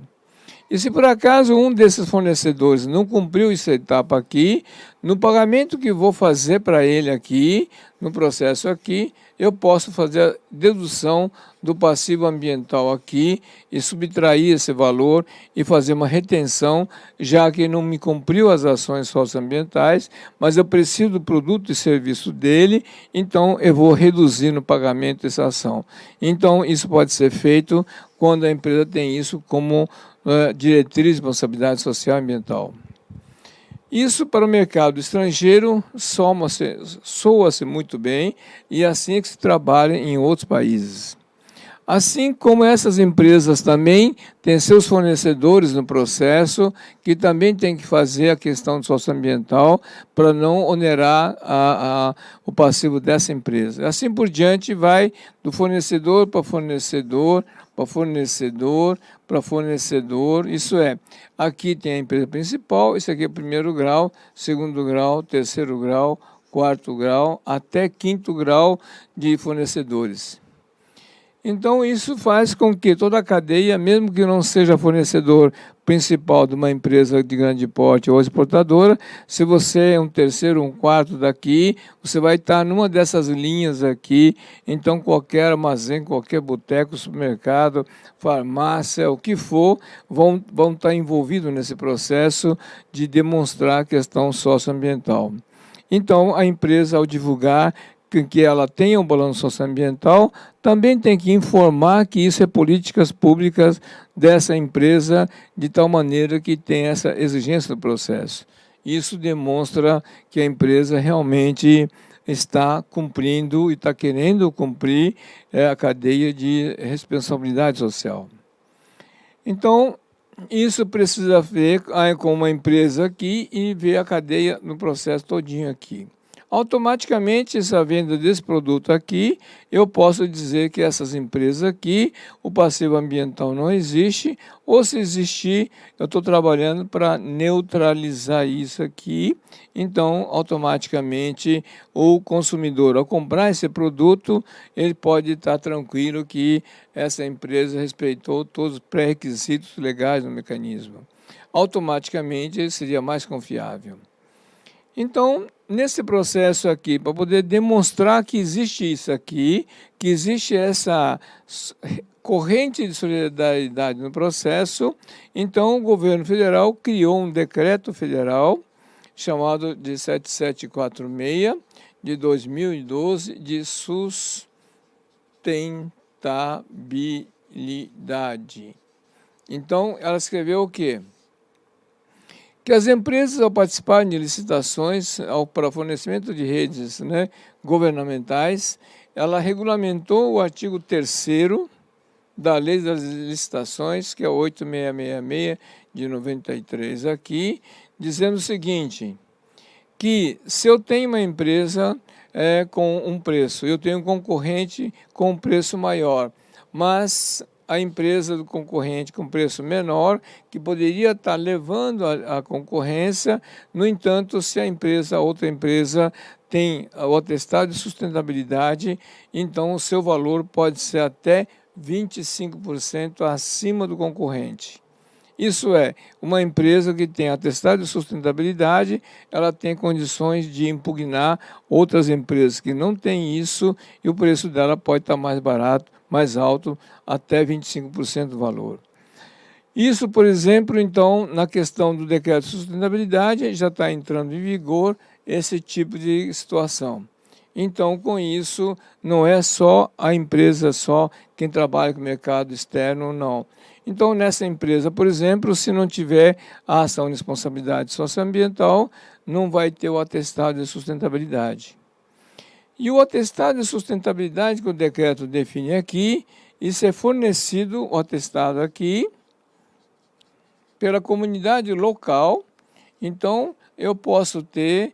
E se por acaso um desses fornecedores não cumpriu essa etapa aqui, no pagamento que vou fazer para ele aqui, no processo aqui, eu posso fazer a dedução do passivo ambiental aqui e subtrair esse valor e fazer uma retenção, já que não me cumpriu as ações socioambientais, mas eu preciso do produto e serviço dele, então eu vou reduzir no pagamento dessa ação. Então, isso pode ser feito quando a empresa tem isso como diretriz de responsabilidade social e ambiental. Isso para o mercado estrangeiro soa-se muito bem e assim é que se trabalha em outros países. Assim como essas empresas também têm seus fornecedores no processo, que também tem que fazer a questão socioambiental para não onerar o passivo dessa empresa. Assim por diante, vai do fornecedor para fornecedor, para fornecedor, para fornecedor. Isso é, aqui tem a empresa principal, isso aqui é o primeiro grau, segundo grau, terceiro grau, quarto grau, até quinto grau de fornecedores. Então, isso faz com que toda a cadeia, mesmo que não seja fornecedor principal de uma empresa de grande porte ou exportadora, se você é um terceiro, um quarto daqui, você vai estar numa dessas linhas aqui, então qualquer armazém, qualquer boteco, supermercado, farmácia, o que for, vão estar envolvidos nesse processo de demonstrar a questão socioambiental. Então, a empresa, ao divulgar que ela tenha um balanço socioambiental, também tem que informar que isso é políticas públicas dessa empresa, de tal maneira que tem essa exigência do processo. Isso demonstra que a empresa realmente está cumprindo e está querendo cumprir a cadeia de responsabilidade social. Então, isso precisa ver com uma empresa aqui e ver a cadeia no processo todinho aqui. Automaticamente, essa venda desse produto aqui, eu posso dizer que essas empresas aqui, o passivo ambiental não existe, ou se existir, eu estou trabalhando para neutralizar isso aqui. Então, automaticamente, o consumidor, ao comprar esse produto, ele pode estar tranquilo que essa empresa respeitou todos os pré-requisitos legais no mecanismo. Automaticamente, ele seria mais confiável. Então, nesse processo aqui, para poder demonstrar que existe isso aqui, que existe essa corrente de solidariedade no processo, então o governo federal criou um decreto federal chamado de 7746 de 2012 de sustentabilidade. Então, ela escreveu o quê? Que as empresas, ao participarem de licitações para fornecimento de redes, né, governamentais, ela regulamentou o artigo 3º da Lei das Licitações, que é 8666 de 93 aqui, dizendo o seguinte, que se eu tenho uma empresa com um preço, eu tenho um concorrente com um preço maior, mas a empresa do concorrente com preço menor, que poderia estar levando a concorrência, no entanto, se a outra empresa tem o atestado de sustentabilidade, então o seu valor pode ser até 25% acima do concorrente. Isso é, uma empresa que tem atestado de sustentabilidade, ela tem condições de impugnar outras empresas que não têm isso e o preço dela pode estar mais barato, mais alto, até 25% do valor. Isso, por exemplo, então, na questão do decreto de sustentabilidade, já está entrando em vigor esse tipo de situação. Então, com isso, não é só a empresa, só quem trabalha com o mercado externo, não. Então, nessa empresa, por exemplo, se não tiver a ação de responsabilidade socioambiental, não vai ter o atestado de sustentabilidade. E o atestado de sustentabilidade que o decreto define aqui, isso é fornecido, o atestado aqui, pela comunidade local. Então, eu posso ter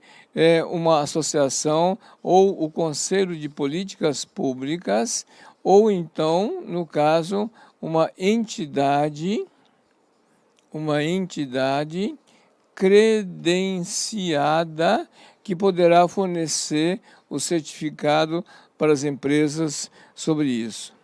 uma associação ou o Conselho de Políticas Públicas, ou então, no caso, uma entidade credenciada que poderá fornecer o certificado para as empresas sobre isso.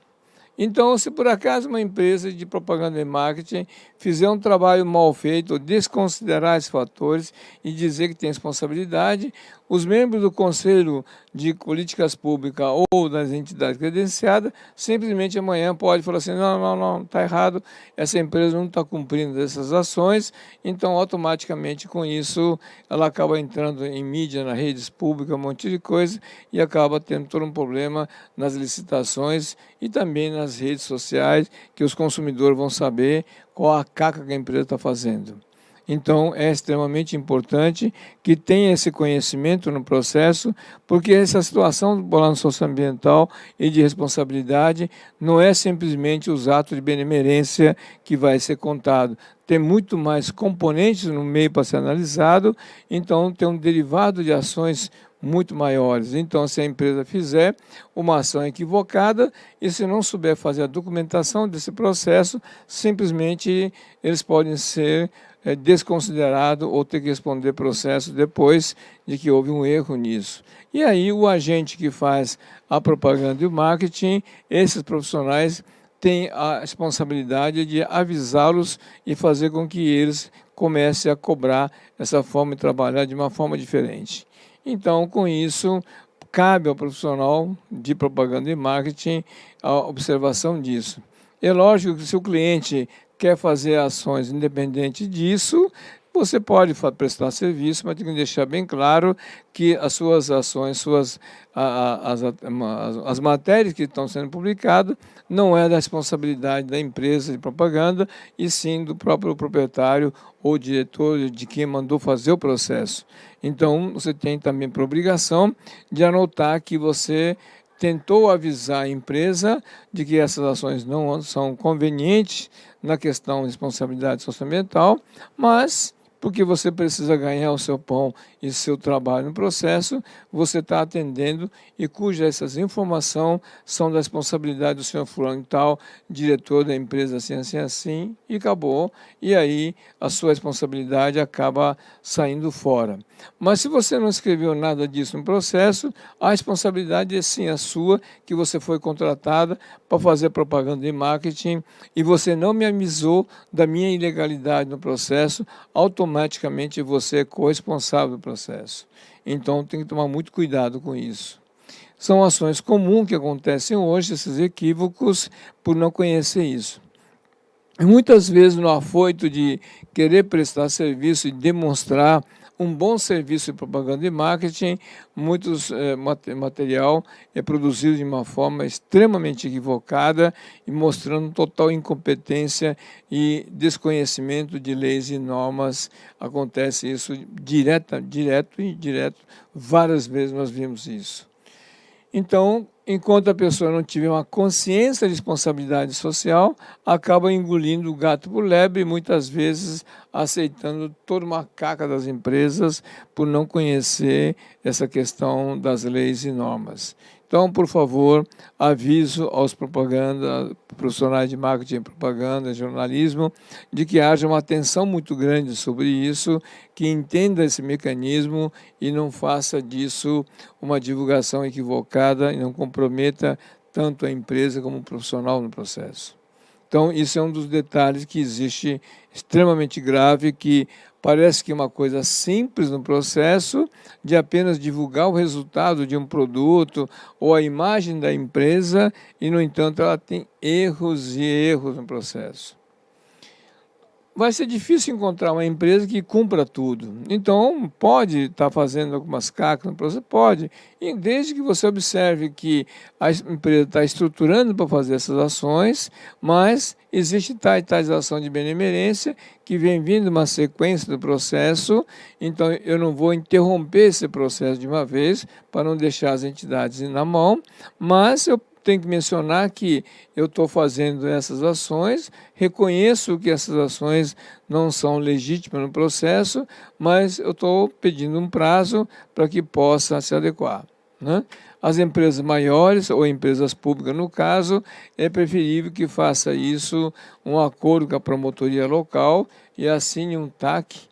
Então, se por acaso uma empresa de propaganda e marketing fizer um trabalho mal feito, ou desconsiderar esses fatores e dizer que tem responsabilidade, os membros do Conselho de Políticas Públicas ou das entidades credenciadas, simplesmente amanhã pode falar assim, não, está errado, essa empresa não está cumprindo essas ações, então automaticamente com isso ela acaba entrando em mídia, nas redes públicas, um monte de coisa, e acaba tendo todo um problema nas licitações e também nas redes sociais, que os consumidores vão saber qual a caca que a empresa está fazendo. Então, é extremamente importante que tenha esse conhecimento no processo, porque essa situação do balanço socioambiental e de responsabilidade não é simplesmente os atos de benemerência que vai ser contado. Tem muito mais componentes no meio para ser analisado, então tem um derivado de ações muito maiores. Então, se a empresa fizer uma ação equivocada e se não souber fazer a documentação desse processo, simplesmente eles podem ser desconsiderados ou ter que responder processo depois de que houve um erro nisso. E aí o agente que faz a propaganda e o marketing, esses profissionais têm a responsabilidade de avisá-los e fazer com que eles comecem a cobrar essa forma de trabalhar de uma forma diferente. Então, com isso, cabe ao profissional de propaganda e marketing a observação disso. É lógico que se o cliente quer fazer ações independente disso, você pode prestar serviço, mas tem que deixar bem claro que as suas ações, as matérias que estão sendo publicadas, não é da responsabilidade da empresa de propaganda, e sim do próprio proprietário ou diretor de quem mandou fazer o processo. Então, você tem também por obrigação de anotar que você tentou avisar a empresa de que essas ações não são convenientes na questão de responsabilidade socioambiental, mas porque você precisa ganhar o seu pão e seu trabalho no processo, você está atendendo e cuja essas informações são da responsabilidade do senhor fulano e tal, diretor da empresa assim, e acabou. E aí a sua responsabilidade acaba saindo fora. Mas se você não escreveu nada disso no processo, a responsabilidade é sim a sua, que você foi contratada para fazer propaganda e marketing e você não me avisou da minha ilegalidade no processo, automaticamente automaticamente você é corresponsável do processo. Então tem que tomar muito cuidado com isso. São ações comuns que acontecem hoje, esses equívocos, por não conhecer isso. E muitas vezes, no afoito de querer prestar serviço e demonstrar um bom serviço de propaganda e marketing, muitos material é produzido de uma forma extremamente equivocada e mostrando total incompetência e desconhecimento de leis e normas. Acontece isso direto e indireto, várias vezes nós vimos isso. Então, enquanto a pessoa não tiver uma consciência de responsabilidade social, acaba engolindo o gato por lebre e muitas vezes aceitando toda uma caca das empresas por não conhecer essa questão das leis e normas. Então, por favor, aviso aos profissionais de marketing, propaganda, jornalismo, de que haja uma atenção muito grande sobre isso, que entenda esse mecanismo e não faça disso uma divulgação equivocada e não comprometa tanto a empresa como o profissional no processo. Então, isso é um dos detalhes que existe extremamente grave, que parece que é uma coisa simples no processo de apenas divulgar o resultado de um produto ou a imagem da empresa e, no entanto, ela tem erros e erros no processo. Vai ser difícil encontrar uma empresa que cumpra tudo. Então, pode estar fazendo algumas cacas no processo? Pode. E desde que você observe que a empresa está estruturando para fazer essas ações, mas existe tais ação de benemerência que vem vindo uma sequência do processo, então eu não vou interromper esse processo de uma vez para não deixar as entidades na mão, mas eu tenho que mencionar que eu estou fazendo essas ações, reconheço que essas ações não são legítimas no processo, mas eu estou pedindo um prazo para que possa se adequar, né? As empresas maiores, ou empresas públicas no caso, é preferível que faça isso um acordo com a promotoria local e assine um TAC,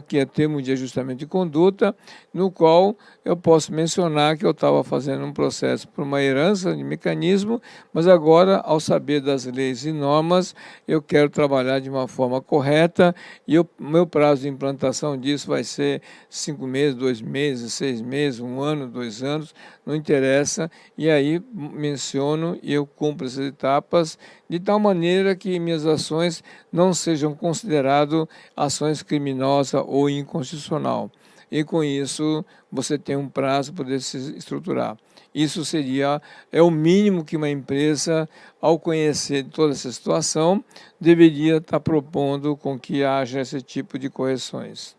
que é termo de ajustamento de conduta, no qual eu posso mencionar que eu estava fazendo um processo por uma herança de mecanismo, mas agora, ao saber das leis e normas, eu quero trabalhar de uma forma correta e o meu prazo de implantação disso vai ser 5 meses, 2 meses, 6 meses, 1 ano, 2 anos, não interessa, e aí menciono e eu cumpro essas etapas de tal maneira que minhas ações não sejam consideradas ações criminosas ou inconstitucional. E com isso você tem um prazo para poder se estruturar. Isso é o mínimo que uma empresa, ao conhecer toda essa situação, deveria estar propondo com que haja esse tipo de correções.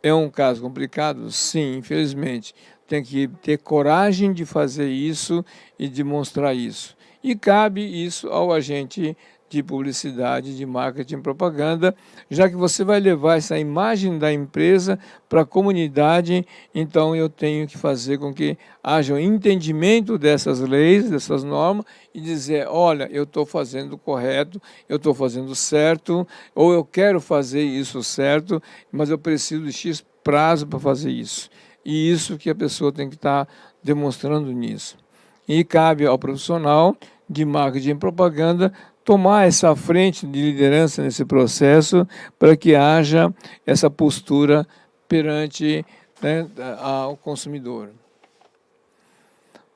É um caso complicado? Sim, infelizmente. Tem que ter coragem de fazer isso e demonstrar isso. E cabe isso ao agente de publicidade, de marketing e propaganda, já que você vai levar essa imagem da empresa para a comunidade, então eu tenho que fazer com que haja um entendimento dessas leis, dessas normas, e dizer, olha, eu estou fazendo correto, eu estou fazendo certo, ou eu quero fazer isso certo, mas eu preciso de X prazo para fazer isso. E isso que a pessoa tem que estar demonstrando nisso. E cabe ao profissional de marketing e propaganda tomar essa frente de liderança nesse processo para que haja essa postura perante, né, ao consumidor.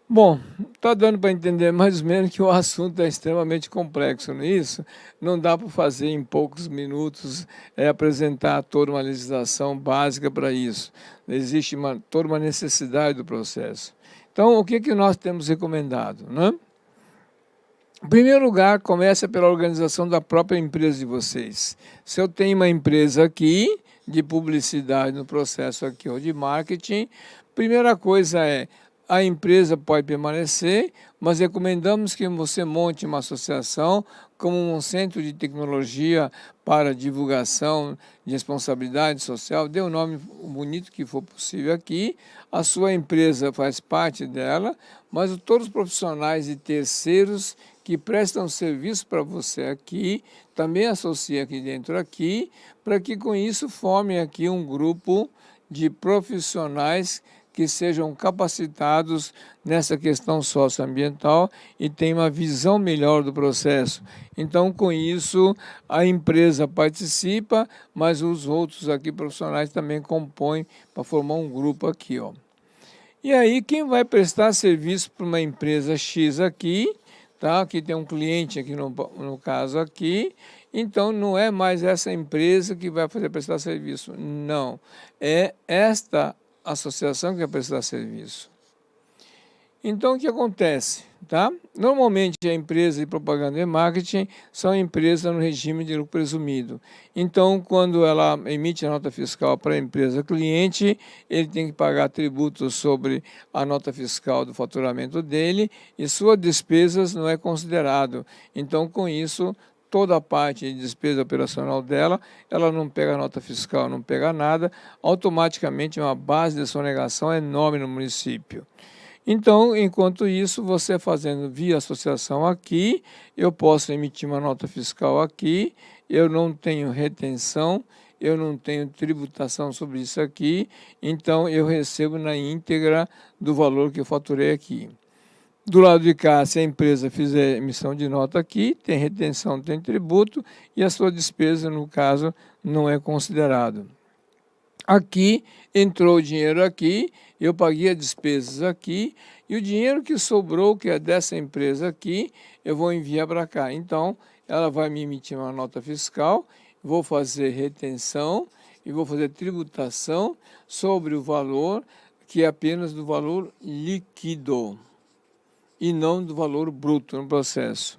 Bom, está dando para entender mais ou menos que o assunto é extremamente complexo, não é isso? Não dá para fazer em poucos minutos apresentar toda uma legislação básica para isso. Existe toda uma necessidade do processo. Então, o que nós temos recomendado, né? Em primeiro lugar, começa pela organização da própria empresa de vocês. Se eu tenho uma empresa aqui, de publicidade no processo aqui, ou de marketing, primeira coisa a empresa pode permanecer, mas recomendamos que você monte uma associação como um centro de tecnologia para divulgação de responsabilidade social, dê o nome bonito que for possível aqui, a sua empresa faz parte dela, mas todos os profissionais e terceiros que prestam serviço para você aqui, também associa aqui dentro para que com isso formem aqui um grupo de profissionais que que sejam capacitados nessa questão socioambiental e tenham uma visão melhor do processo. Então, com isso, a empresa participa, mas os outros aqui profissionais também compõem para formar um grupo aqui, ó. E aí, quem vai prestar serviço para uma empresa X aqui, tá? Aqui tem um cliente aqui no caso aqui, então não é mais essa empresa que vai prestar serviço, não. É esta associação que vai prestar serviço. Então, o que acontece? Tá? Normalmente, a empresa de propaganda e marketing são empresas no regime de lucro presumido. Então, quando ela emite a nota fiscal para a empresa cliente, ele tem que pagar tributos sobre a nota fiscal do faturamento dele e suas despesas não é considerado. Então, com isso, toda a parte de despesa operacional dela, ela não pega nota fiscal, não pega nada, automaticamente uma base de sonegação enorme no município. Então, enquanto isso, você fazendo via associação aqui, eu posso emitir uma nota fiscal aqui, eu não tenho retenção, eu não tenho tributação sobre isso aqui, então eu recebo na íntegra do valor que eu faturei aqui. Do lado de cá, se a empresa fizer emissão de nota aqui, tem retenção, tem tributo, e a sua despesa, no caso, não é considerado. Aqui, entrou o dinheiro aqui, eu paguei as despesas aqui, e o dinheiro que sobrou, que é dessa empresa aqui, eu vou enviar para cá. Então, ela vai me emitir uma nota fiscal, vou fazer retenção e vou fazer tributação sobre o valor, que é apenas do valor líquido, e não do valor bruto no processo.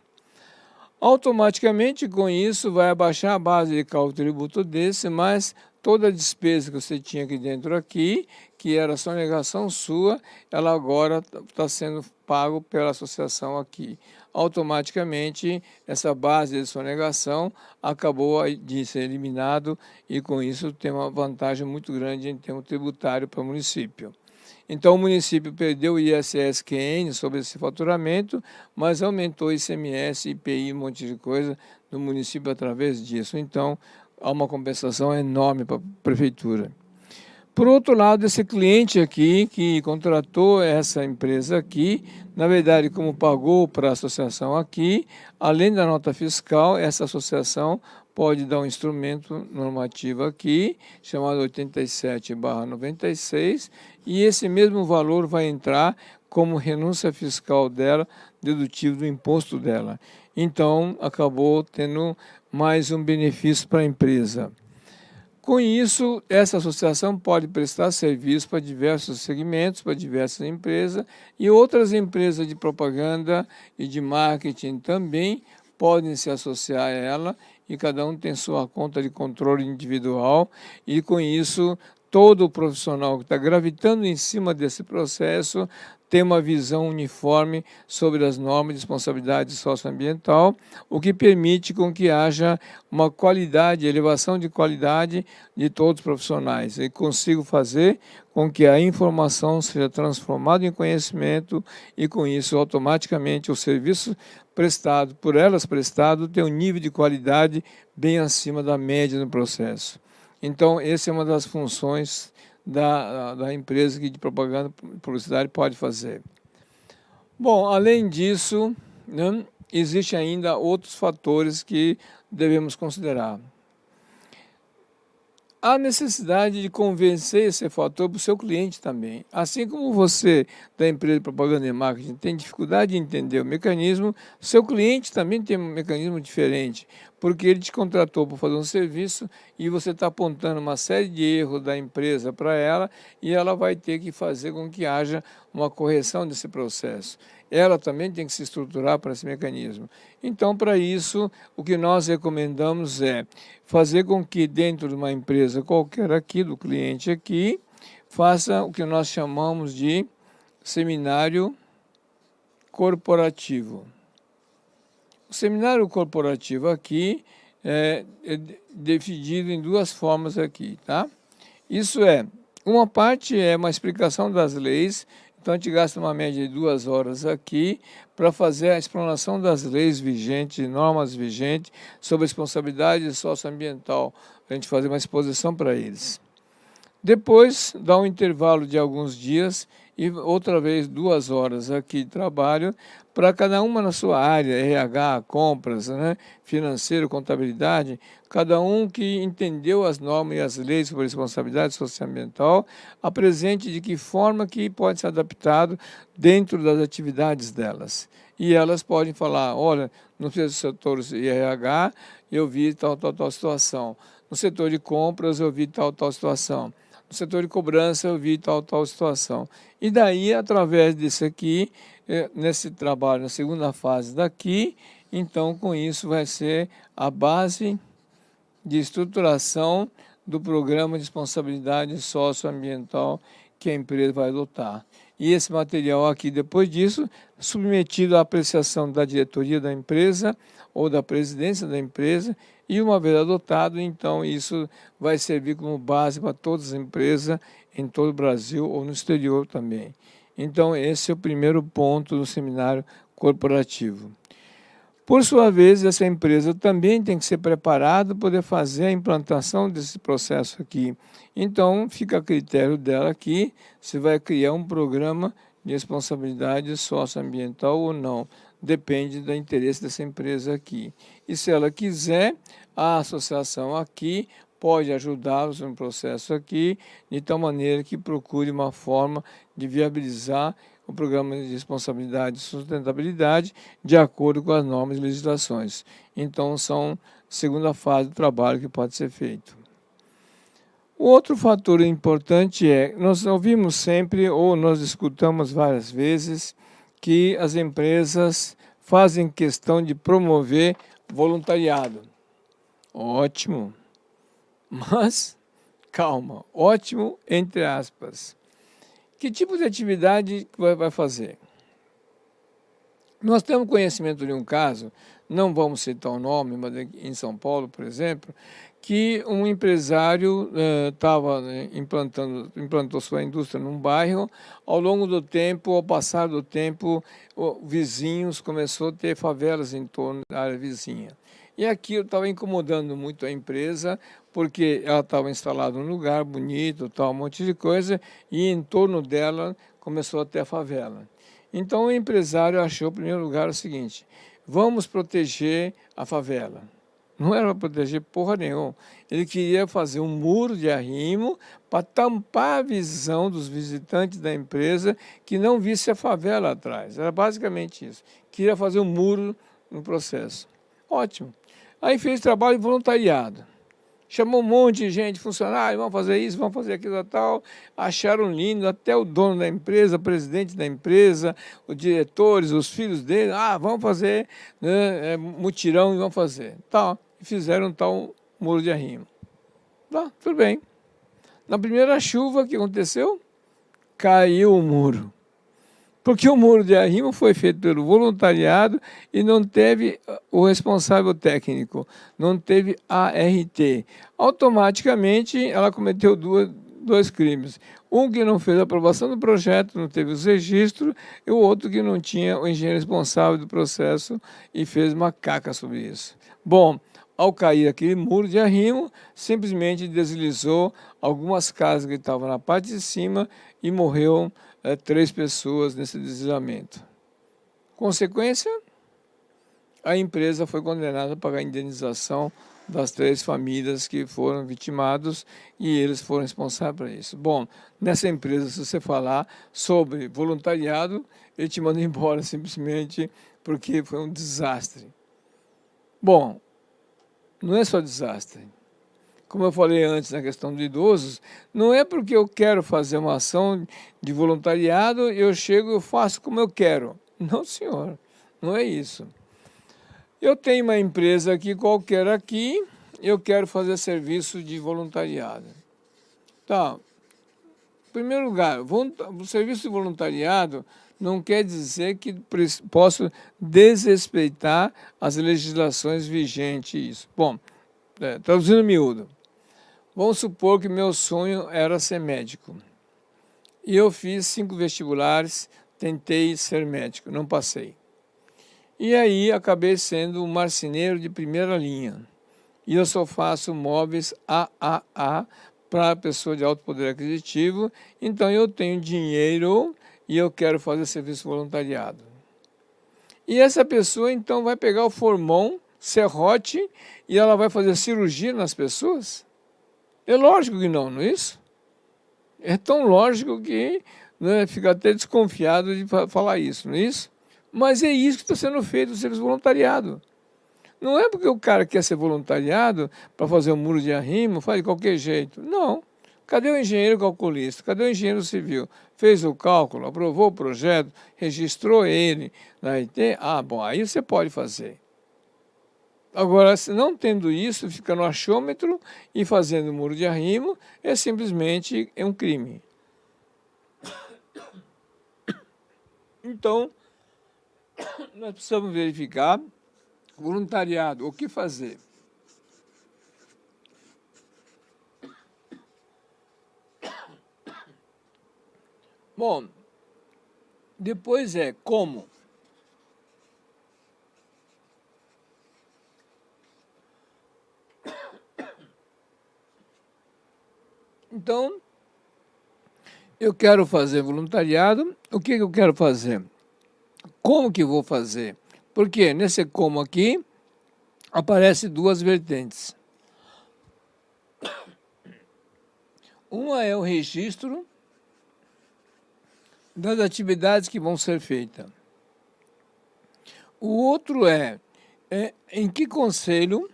Automaticamente, com isso, vai abaixar a base de cálculo tributo desse, mas toda a despesa que você tinha aqui dentro aqui, que era sonegação sua, ela agora está sendo pago pela associação aqui. Automaticamente, essa base de sonegação acabou de ser eliminado e, com isso, tem uma vantagem muito grande em termos tributário para o município. Então, o município perdeu o ISS-QN sobre esse faturamento, mas aumentou o ICMS, IPI, um monte de coisa no município através disso. Então, há uma compensação enorme para a prefeitura. Por outro lado, esse cliente aqui, que contratou essa empresa aqui, na verdade, como pagou para a associação aqui, além da nota fiscal, essa associação pode dar um instrumento normativo aqui, chamado 87/96, e esse mesmo valor vai entrar como renúncia fiscal dela, dedutivo do imposto dela. Então, acabou tendo mais um benefício para a empresa. Com isso, essa associação pode prestar serviço para diversos segmentos, para diversas empresas, e outras empresas de propaganda e de marketing também podem se associar a ela, e cada um tem sua conta de controle individual, e com isso, todo profissional que está gravitando em cima desse processo tem uma visão uniforme sobre as normas de responsabilidade socioambiental, o que permite com que haja uma qualidade, elevação de qualidade de todos os profissionais. E consigo fazer com que a informação seja transformada em conhecimento e, com isso, automaticamente, o serviço prestado, por elas prestado, tem um nível de qualidade bem acima da média no processo. Então, essa é uma das funções da empresa que de propaganda e publicidade pode fazer. Bom, além disso, né, existem ainda outros fatores que devemos considerar. Há necessidade de convencer esse fator para o seu cliente também. Assim como você, da empresa de propaganda e marketing, tem dificuldade de entender o mecanismo, seu cliente também tem um mecanismo diferente, porque ele te contratou para fazer um serviço e você está apontando uma série de erros da empresa para ela e ela vai ter que fazer com que haja uma correção desse processo. Ela também tem que se estruturar para esse mecanismo. Então, para isso, o que nós recomendamos é fazer com que dentro de uma empresa qualquer aqui, do cliente aqui, faça o que nós chamamos de seminário corporativo. O seminário corporativo aqui é dividido em duas formas aqui, tá? Isso é, uma parte é uma explicação das leis. Então, a gente gasta uma média de 2 horas aqui para fazer a explanação das leis vigentes, normas vigentes, sobre responsabilidade socioambiental, para a gente fazer uma exposição para eles. Depois dá um intervalo de alguns dias e outra vez 2 horas aqui de trabalho para cada uma na sua área, RH, compras, né, financeiro, contabilidade, cada um que entendeu as normas e as leis sobre responsabilidade socioambiental, apresente de que forma que pode ser adaptado dentro das atividades delas. E elas podem falar, olha, no setor RH eu vi tal situação, no setor de compras eu vi tal situação, no setor de cobrança eu vi tal situação. E daí, através disso aqui, nesse trabalho, na segunda fase daqui, então com isso vai ser a base de estruturação do programa de responsabilidade socioambiental que a empresa vai adotar. E esse material aqui, depois disso, submetido à apreciação da diretoria da empresa ou da presidência da empresa, e uma vez adotado, então isso vai servir como base para todas as empresas em todo o Brasil ou no exterior também. Então esse é o primeiro ponto do seminário corporativo. Por sua vez, essa empresa também tem que ser preparada para poder fazer a implantação desse processo aqui. Então, fica a critério dela aqui se vai criar um programa de responsabilidade socioambiental ou não. Depende do interesse dessa empresa aqui. E se ela quiser, a associação aqui pode ajudá-los no processo aqui, de tal maneira que procure uma forma de viabilizar o programa de responsabilidade e sustentabilidade de acordo com as normas e legislações. Então, são a segunda fase do trabalho que pode ser feito. O outro fator importante é, nós ouvimos sempre, ou nós escutamos várias vezes, que as empresas fazem questão de promover voluntariado. Ótimo, mas calma, ótimo entre aspas. Que tipo de atividade vai fazer? Nós temos conhecimento de um caso, não vamos citar o nome, mas em São Paulo, por exemplo, que um empresário implantou sua indústria num bairro. Ao longo do tempo, ao passar do tempo, vizinhos começou a ter favelas em torno da área vizinha. E aquilo estava incomodando muito a empresa, porque ela estava instalada num lugar bonito, tal, um monte de coisa, e em torno dela começou a ter a favela. Então o empresário achou, em primeiro lugar, o seguinte: vamos proteger a favela. Não era para proteger porra nenhuma. Ele queria fazer um muro de arrimo para tampar a visão dos visitantes da empresa que não visse a favela atrás. Era basicamente isso. Queria fazer um muro no processo. Ótimo. Aí fez trabalho de voluntariado. Chamou um monte de gente, funcionário, vamos fazer isso, vamos fazer aquilo tal. Acharam lindo, até o dono da empresa, o presidente da empresa, os diretores, os filhos dele. Vamos fazer, né, mutirão e vamos fazer. Tá, e fizeram um tal muro de arrimo. Tá, tudo bem. Na primeira chuva, o que aconteceu? Caiu o muro. Porque o muro de arrimo foi feito pelo voluntariado e não teve o responsável técnico, não teve ART. Automaticamente, ela cometeu dois crimes. Um que não fez a aprovação do projeto, não teve os registros, e o outro que não tinha o engenheiro responsável do processo e fez uma caca sobre isso. Bom, ao cair aquele muro de arrimo, simplesmente deslizou algumas casas que estavam na parte de cima e morreu 3 pessoas nesse deslizamento. Consequência, a empresa foi condenada a pagar a indenização das 3 famílias que foram vitimados e eles foram responsáveis por isso. Bom, nessa empresa, se você falar sobre voluntariado, ele te manda embora simplesmente porque foi um desastre. Bom, não é só desastre. Como eu falei antes na questão dos idosos, não é porque eu quero fazer uma ação de voluntariado, eu chego e faço como eu quero. Não, senhor, não é isso. Eu tenho uma empresa aqui, qualquer aqui, eu quero fazer serviço de voluntariado. Tá. Em primeiro lugar, o serviço de voluntariado não quer dizer que posso desrespeitar as legislações vigentes. Isso. Bom, traduzindo miúdo. Vamos supor que meu sonho era ser médico. E eu fiz 5 vestibulares, tentei ser médico, não passei. E aí acabei sendo um marceneiro de primeira linha. E eu só faço móveis AAA para a pessoa de alto poder aquisitivo. Então, eu tenho dinheiro e eu quero fazer serviço voluntariado. E essa pessoa, então, vai pegar o formão, serrote, e ela vai fazer cirurgia nas pessoas? É lógico que não, não é isso? É tão lógico que, né, fica até desconfiado de falar isso, não é isso? Mas é isso que está sendo feito no serviço voluntariado. Não é porque o cara quer ser voluntariado para fazer um muro de arrimo, faz de qualquer jeito. Não. Cadê o engenheiro calculista? Cadê o engenheiro civil? Fez o cálculo, aprovou o projeto, registrou ele na IT? Ah, bom, aí você pode fazer. Agora, se não tendo isso, fica no achômetro e fazendo muro de arrimo, é simplesmente um crime. Então, nós precisamos verificar voluntariado, o que fazer? Bom, depois é como. Então, eu quero fazer voluntariado, o que eu quero fazer? Como que vou fazer? Porque nesse como aqui, aparecem duas vertentes. Uma é o registro das atividades que vão ser feitas. O outro é em que conselho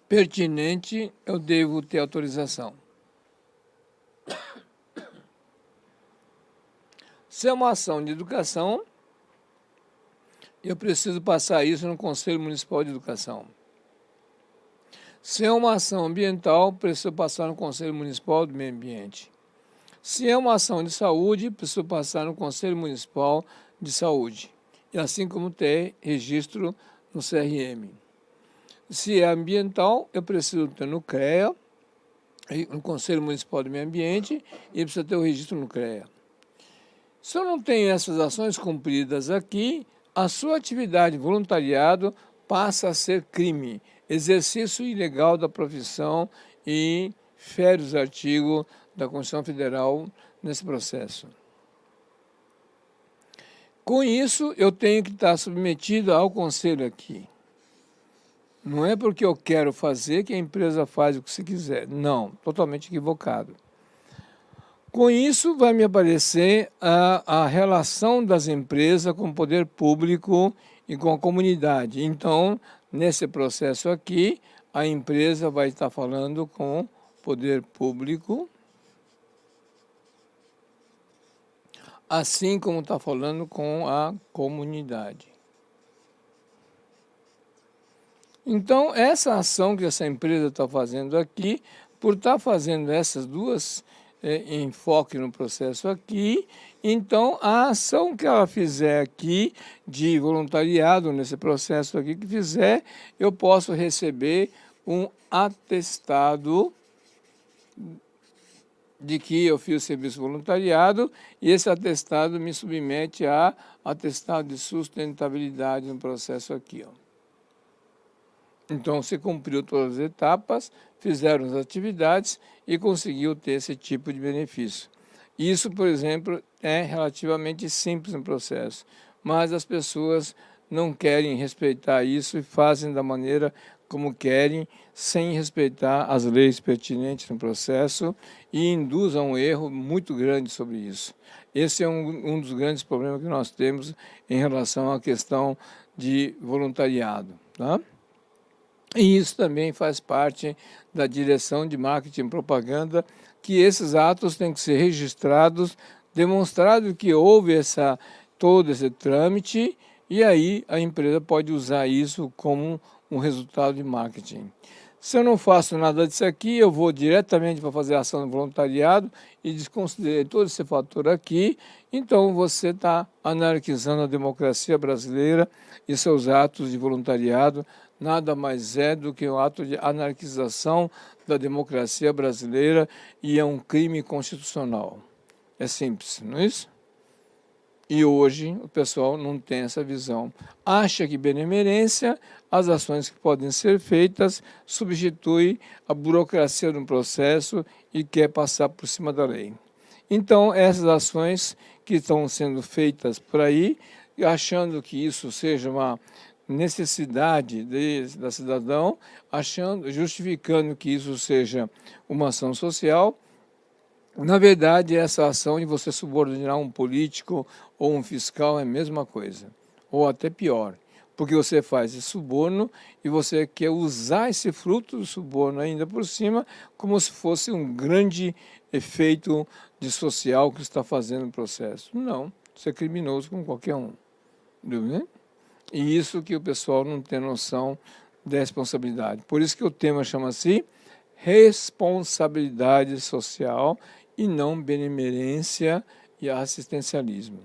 pertinente eu devo ter autorização. Se é uma ação de educação, eu preciso passar isso no Conselho Municipal de Educação. Se é uma ação ambiental, preciso passar no Conselho Municipal do Meio Ambiente. Se é uma ação de saúde, preciso passar no Conselho Municipal de Saúde. E assim como ter registro no CRM. Se é ambiental, eu preciso ter no CREA, no Conselho Municipal do Meio Ambiente, e precisa ter o registro no CREA. Se eu não tenho essas ações cumpridas aqui, a sua atividade voluntariado passa a ser crime, exercício ilegal da profissão e fere os artigos da Constituição Federal nesse processo. Com isso, eu tenho que estar submetido ao conselho aqui. Não é porque eu quero fazer que a empresa faz o que se quiser. Não, totalmente equivocado. Com isso, vai me aparecer a relação das empresas com o poder público e com a comunidade. Então, nesse processo aqui, a empresa vai estar falando com o poder público, assim como está falando com a comunidade. Então, essa ação que essa empresa está fazendo aqui, por estar fazendo essas duas enfoque no processo aqui, então a ação que ela fizer aqui de voluntariado nesse processo aqui que fizer, eu posso receber um atestado de que eu fiz o serviço voluntariado e esse atestado me submete a atestado de sustentabilidade no processo aqui, ó. Então, se cumpriu todas as etapas, fizeram as atividades e conseguiu ter esse tipo de benefício. Isso, por exemplo, é relativamente simples no processo, mas as pessoas não querem respeitar isso e fazem da maneira como querem, sem respeitar as leis pertinentes no processo e induz a um erro muito grande sobre isso. Esse é um dos grandes problemas que nós temos em relação à questão de voluntariado, tá? E isso também faz parte da direção de marketing e propaganda, que esses atos têm que ser registrados, demonstrado que houve todo esse trâmite, e aí a empresa pode usar isso como um resultado de marketing. Se eu não faço nada disso aqui, eu vou diretamente para fazer a ação de voluntariado e desconsiderei todo esse fator aqui, então você está anarquizando a democracia brasileira e seus atos de voluntariado nada mais é do que um ato de anarquização da democracia brasileira e é um crime constitucional. É simples, não é isso? E hoje o pessoal não tem essa visão. Acha que benemerência, as ações que podem ser feitas, substitui a burocracia do processo e quer passar por cima da lei. Então, essas ações que estão sendo feitas por aí, achando que isso seja uma necessidade da cidadão, justificando que isso seja uma ação social. Na verdade, essa ação de você subordinar um político ou um fiscal é a mesma coisa, ou até pior, porque você faz esse suborno e você quer usar esse fruto do suborno ainda por cima como se fosse um grande efeito de social que você está fazendo no processo. Não, isso é criminoso com qualquer um. Né? E isso que o pessoal não tem noção da responsabilidade. Por isso que o tema chama-se responsabilidade social e não benemerência e assistencialismo.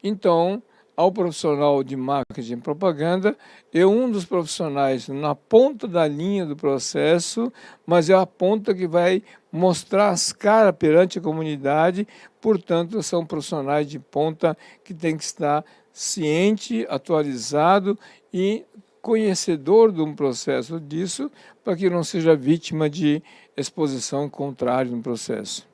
Então, ao profissional de marketing e propaganda, é um dos profissionais na ponta da linha do processo, mas é a ponta que vai mostrar as caras perante a comunidade, portanto, são profissionais de ponta que tem que estar ciente, atualizado e conhecedor de um processo disso, para que não seja vítima de exposição contrária no processo.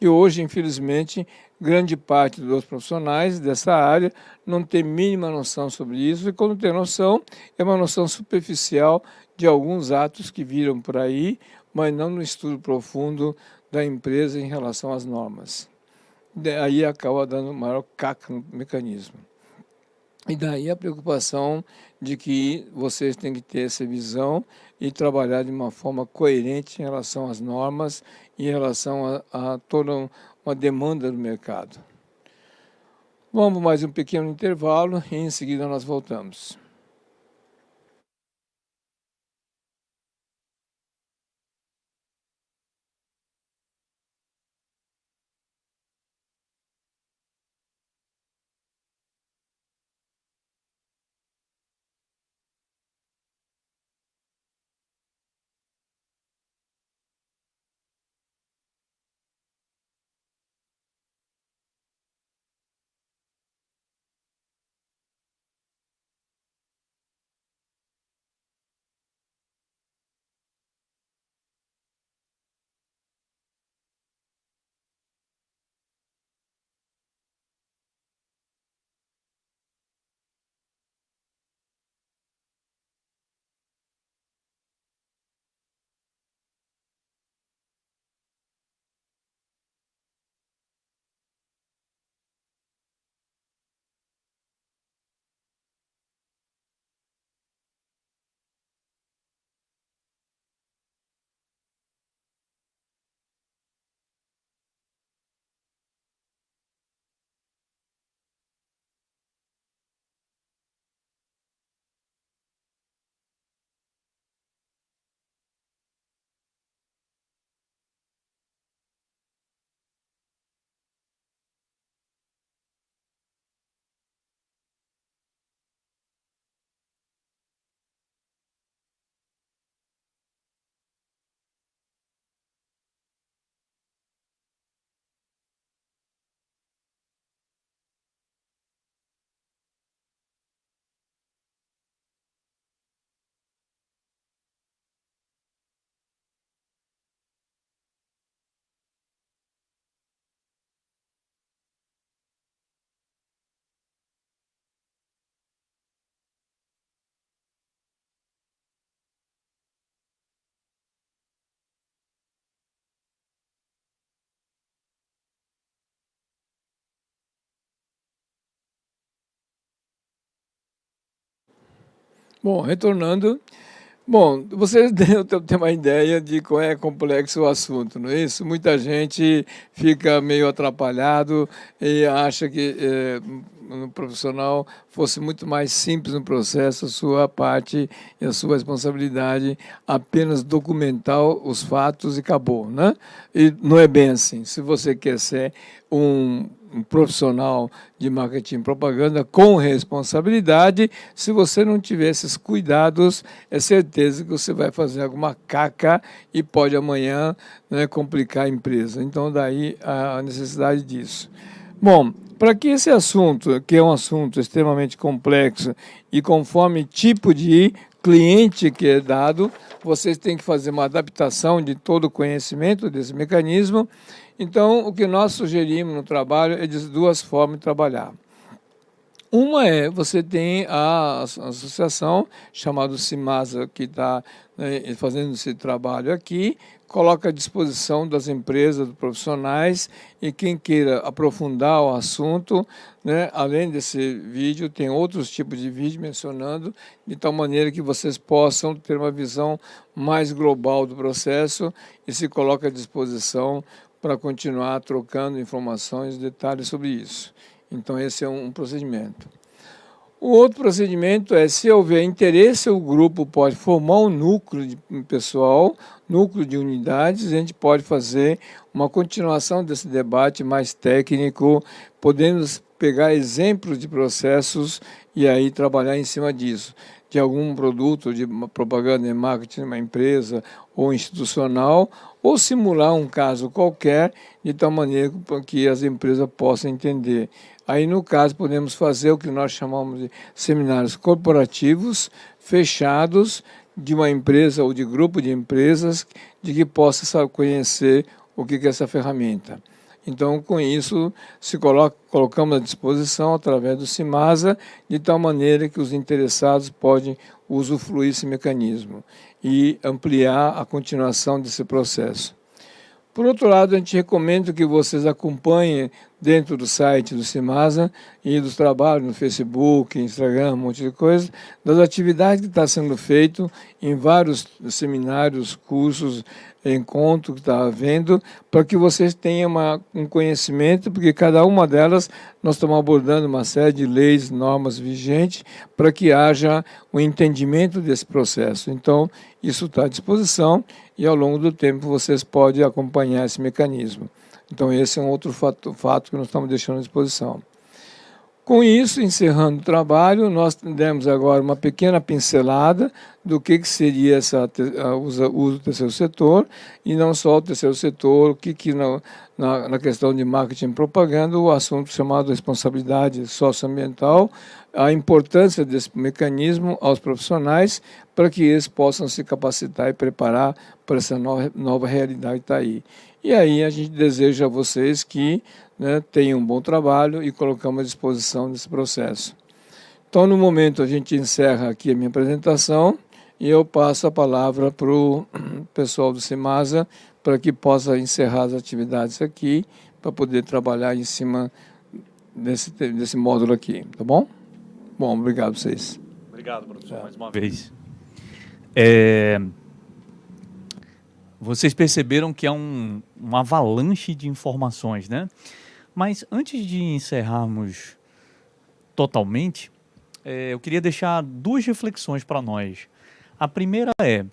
E hoje, infelizmente, grande parte dos profissionais dessa área não tem mínima noção sobre isso, e quando tem noção, é uma noção superficial de alguns atos que viram por aí, mas não no estudo profundo da empresa em relação às normas. Daí acaba dando maior caca no mecanismo. E daí a preocupação de que vocês têm que ter essa visão e trabalhar de uma forma coerente em relação às normas e em relação a toda uma demanda do mercado. Vamos mais um pequeno intervalo e em seguida nós voltamos. Bom, retornando. Bom, você tem uma ideia de como é complexo o assunto, não é isso? Muita gente fica meio atrapalhado e acha que no profissional fosse muito mais simples no processo, a sua parte e a sua responsabilidade apenas documentar os fatos e acabou, né? E não é bem assim. Se você quer ser um profissional de marketing e propaganda com responsabilidade, se você não tiver esses cuidados, é certeza que você vai fazer alguma caca e pode amanhã, né, complicar a empresa. Então, daí a necessidade disso. Bom, Para que esse assunto, que é um assunto extremamente complexo e conforme tipo de cliente que é dado, vocês têm que fazer uma adaptação de todo o conhecimento desse mecanismo. Então, o que nós sugerimos no trabalho é de duas formas de trabalhar. Uma é, você tem a associação chamada Cimasa, que está fazendo esse trabalho aqui, coloca à disposição das empresas, dos profissionais, e quem queira aprofundar o assunto, né, além desse vídeo, tem outros tipos de vídeo mencionando, de tal maneira que vocês possam ter uma visão mais global do processo e se coloca à disposição para continuar trocando informações e detalhes sobre isso. Então, esse é um procedimento. O outro procedimento é, se houver interesse, o grupo pode formar um núcleo de pessoal, núcleo de unidades, a gente pode fazer uma continuação desse debate mais técnico, podendo pegar exemplos de processos e aí trabalhar em cima disso, de algum produto de propaganda e marketing de uma empresa ou institucional, ou simular um caso qualquer, de tal maneira que as empresas possam entender. Aí, no caso, podemos fazer o que nós chamamos de seminários corporativos, fechados, de uma empresa ou de grupo de empresas, de que possa conhecer o que é essa ferramenta. Então, com isso, colocamos à disposição através do Cimasa, de tal maneira que os interessados podem usufruir esse mecanismo e ampliar a continuação desse processo. Por outro lado, a gente recomenda que vocês acompanhem dentro do site do Cimasa e dos trabalhos no Facebook, Instagram, um monte de coisa, das atividades que está sendo feito em vários seminários, cursos, encontros que está havendo, para que vocês tenham um conhecimento, porque cada uma delas nós estamos abordando uma série de leis, normas vigentes, para que haja um entendimento desse processo. Então, isso está à disposição e ao longo do tempo vocês podem acompanhar esse mecanismo. Então, esse é um outro fato que nós estamos deixando à disposição. Com isso, encerrando o trabalho, nós demos agora uma pequena pincelada do que seria o uso do terceiro setor, e não só o terceiro setor, na questão de marketing e propaganda, o assunto chamado responsabilidade socioambiental, a importância desse mecanismo aos profissionais para que eles possam se capacitar e preparar para essa nova realidade que está aí. E aí a gente deseja a vocês que tenham um bom trabalho e colocamos à disposição desse processo. Então, no momento, a gente encerra aqui a minha apresentação e eu passo a palavra para o pessoal do Cimasa para que possa encerrar as atividades aqui, para poder trabalhar em cima desse módulo aqui, tá bom? Bom, obrigado a vocês. Obrigado, professor, mais uma vez. Vocês perceberam que é uma avalanche de informações, né? Mas antes de encerrarmos totalmente, eu queria deixar duas reflexões para nós. A primeira é,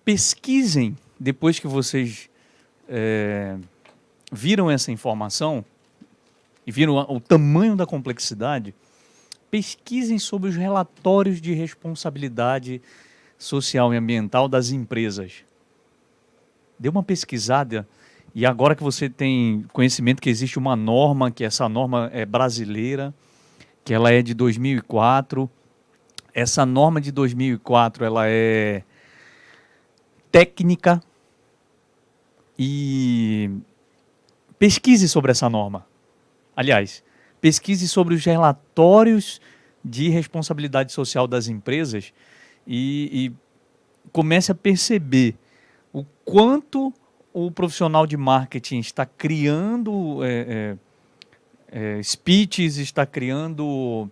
pesquisem, depois que vocês viram essa informação e viram o tamanho da complexidade, pesquisem sobre os relatórios de responsabilidade social e ambiental das empresas. Dê uma pesquisada, e agora que você tem conhecimento que existe uma norma, que essa norma é brasileira, que ela é de 2004, essa norma de 2004 ela é técnica, e pesquise sobre essa norma. Aliás, pesquise sobre os relatórios de responsabilidade social das empresas e comece a perceber o quanto o profissional de marketing está criando speeches, está criando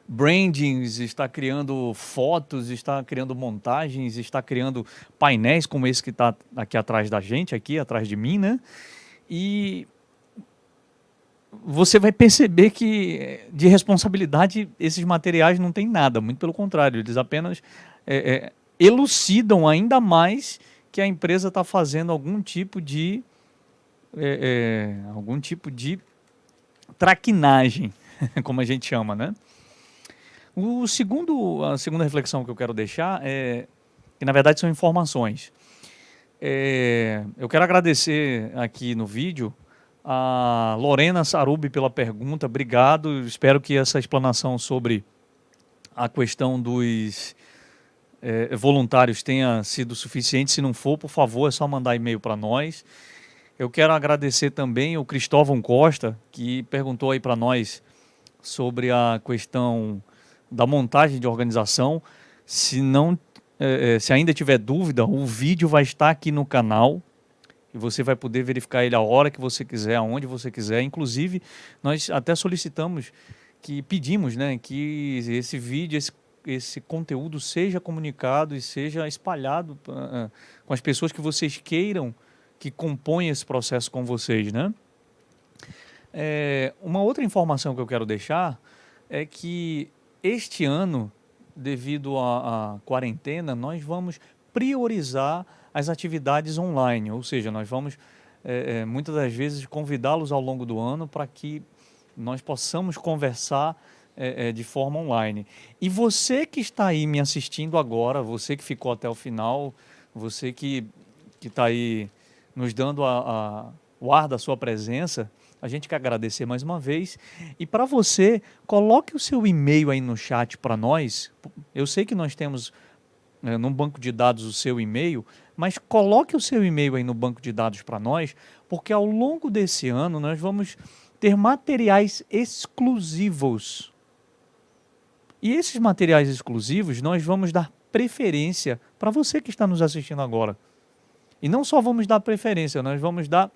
brandings, está criando fotos, está criando montagens, está criando painéis como esse que está aqui atrás da gente, aqui atrás de mim, né? E você vai perceber que de responsabilidade esses materiais não têm nada, muito pelo contrário, eles apenas elucidam ainda mais que a empresa está fazendo algum tipo de traquinagem, como a gente chama, né? A segunda reflexão que eu quero deixar é que, na verdade, são informações. Eu quero agradecer aqui no vídeo A Lorena Sarubi pela pergunta, obrigado. Espero que essa explanação sobre a questão dos voluntários tenha sido suficiente. Se não for, por favor, é só mandar e-mail para nós. Eu quero agradecer também o Cristóvão Costa, que perguntou aí para nós sobre a questão da montagem de organização. Se não, se ainda tiver dúvida, o vídeo vai estar aqui no canal e você vai poder verificar ele a hora que você quiser, aonde você quiser. Inclusive, nós até solicitamos, pedimos, né, que esse vídeo, esse conteúdo seja comunicado e seja espalhado com as pessoas que vocês queiram que compõem esse processo com vocês, né? Uma outra informação que eu quero deixar é que este ano, devido à quarentena, nós vamos priorizar as atividades online, ou seja, nós vamos muitas das vezes convidá-los ao longo do ano para que nós possamos conversar de forma online. E você que está aí me assistindo agora, você que ficou até o final, você que está aí nos dando o ar da sua presença, a gente quer agradecer mais uma vez. E para você, coloque o seu e-mail aí no chat para nós. Eu sei que nós temos no banco de dados o seu e-mail, mas coloque o seu e-mail aí no banco de dados para nós, porque ao longo desse ano nós vamos ter materiais exclusivos. E esses materiais exclusivos nós vamos dar preferência para você que está nos assistindo agora. E não só vamos dar preferência, nós vamos dar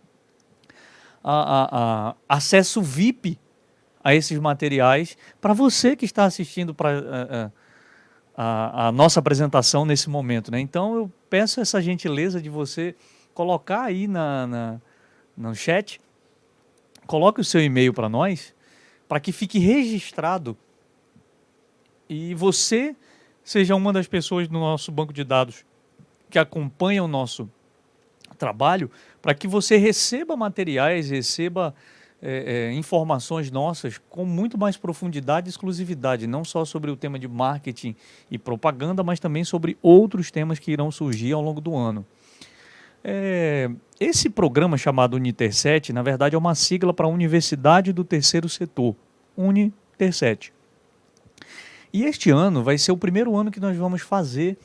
acesso VIP a esses materiais para você que está assistindo para a nossa apresentação nesse momento, né? Então eu peço essa gentileza de você colocar aí no chat, coloque o seu e-mail para nós, para que fique registrado e você seja uma das pessoas do nosso banco de dados que acompanha o nosso trabalho, para que você receba materiais, receba informações nossas com muito mais profundidade e exclusividade, não só sobre o tema de marketing e propaganda, mas também sobre outros temas que irão surgir ao longo do ano. Esse programa chamado Uniter7, na verdade, é uma sigla para a Universidade do Terceiro Setor, Uniter7. E este ano vai ser o primeiro ano que nós vamos fazer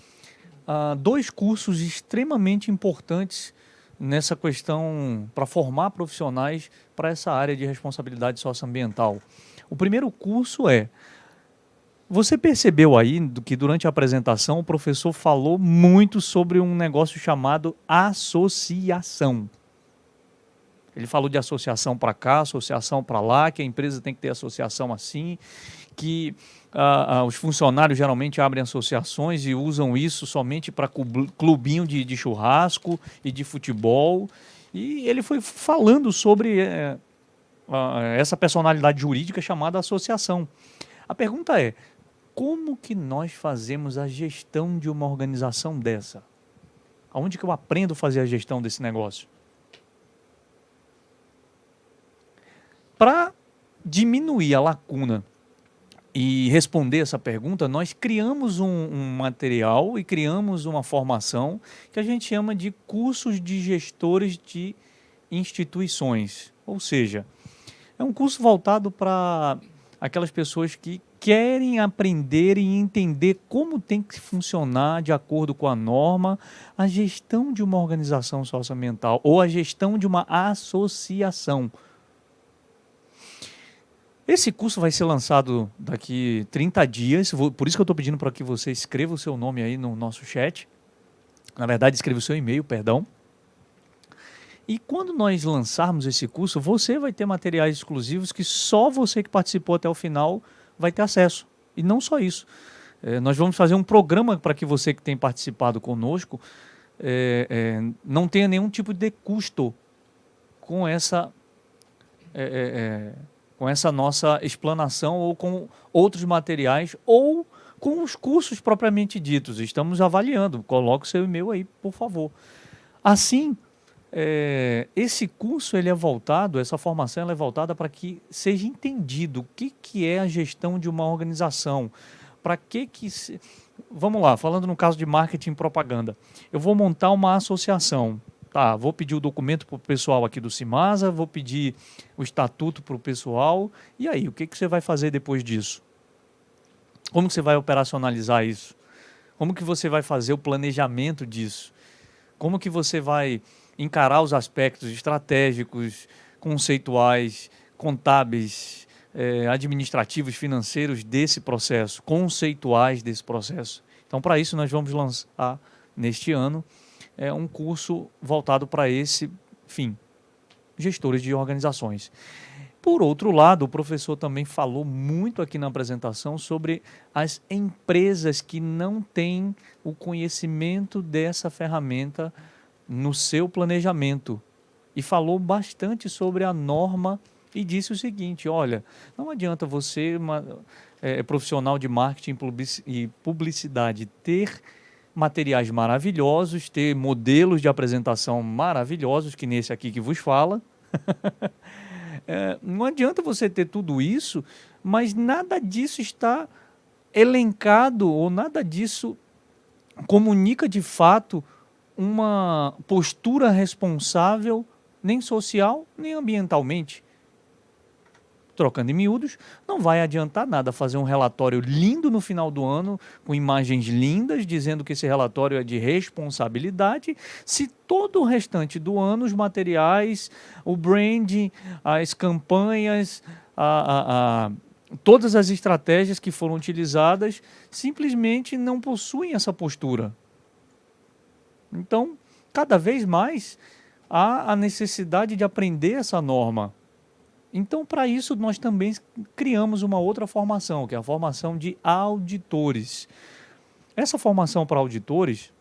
2 cursos extremamente importantes nessa questão para formar profissionais para essa área de responsabilidade socioambiental. O primeiro curso você percebeu aí que durante a apresentação o professor falou muito sobre um negócio chamado associação. Ele falou de associação para cá, associação para lá, que a empresa tem que ter associação assim, que os funcionários geralmente abrem associações e usam isso somente para clubinho de churrasco e de futebol. E ele foi falando sobre essa personalidade jurídica chamada associação. A pergunta é, como que nós fazemos a gestão de uma organização dessa? Aonde que eu aprendo a fazer a gestão desse negócio? Para diminuir a lacuna e responder essa pergunta, nós criamos um material e criamos uma formação que a gente chama de cursos de gestores de instituições. Ou seja, é um curso voltado para aquelas pessoas que querem aprender e entender como tem que funcionar, de acordo com a norma, a gestão de uma organização socioambiental ou a gestão de uma associação. Esse curso vai ser lançado daqui 30 dias, por isso que eu estou pedindo para que você escreva o seu nome aí no nosso chat. Na verdade, escreva o seu e-mail, perdão. E quando nós lançarmos esse curso, você vai ter materiais exclusivos que só você que participou até o final vai ter acesso. E não só isso. Nós vamos fazer um programa para que você que tem participado conosco não tenha nenhum tipo de custo com essa nossa explanação ou com outros materiais ou com os cursos propriamente ditos. Estamos avaliando. Coloque o seu e-mail aí, por favor. Assim, esse curso essa formação é voltada para que seja entendido o que é a gestão de uma organização. Vamos lá, falando no caso de marketing e propaganda. Eu vou montar uma associação. Tá, vou pedir o documento para o pessoal aqui do Cimasa, vou pedir o estatuto para o pessoal. E aí, o que que você vai fazer depois disso? Como que você vai operacionalizar isso? Como que você vai fazer o planejamento disso? Como que você vai encarar os aspectos estratégicos, conceituais, contábeis, administrativos, financeiros desse processo, conceituais desse processo? Então, para isso, nós vamos lançar neste ano um curso voltado para esse fim, gestores de organizações. Por outro lado, o professor também falou muito aqui na apresentação sobre as empresas que não têm o conhecimento dessa ferramenta no seu planejamento. E falou bastante sobre a norma e disse o seguinte: olha, não adianta você, profissional de marketing e publicidade, ter materiais maravilhosos, ter modelos de apresentação maravilhosos, que nesse aqui que vos fala. Não adianta você ter tudo isso, mas nada disso está elencado ou nada disso comunica de fato uma postura responsável, nem social, nem ambientalmente. Trocando em miúdos, não vai adiantar nada fazer um relatório lindo no final do ano, com imagens lindas, dizendo que esse relatório é de responsabilidade, se todo o restante do ano, os materiais, o branding, as campanhas, todas as estratégias que foram utilizadas, simplesmente não possuem essa postura. Então, cada vez mais, há a necessidade de aprender essa norma. Então, para isso, nós também criamos uma outra formação, que é a formação de auditores. Essa formação para auditores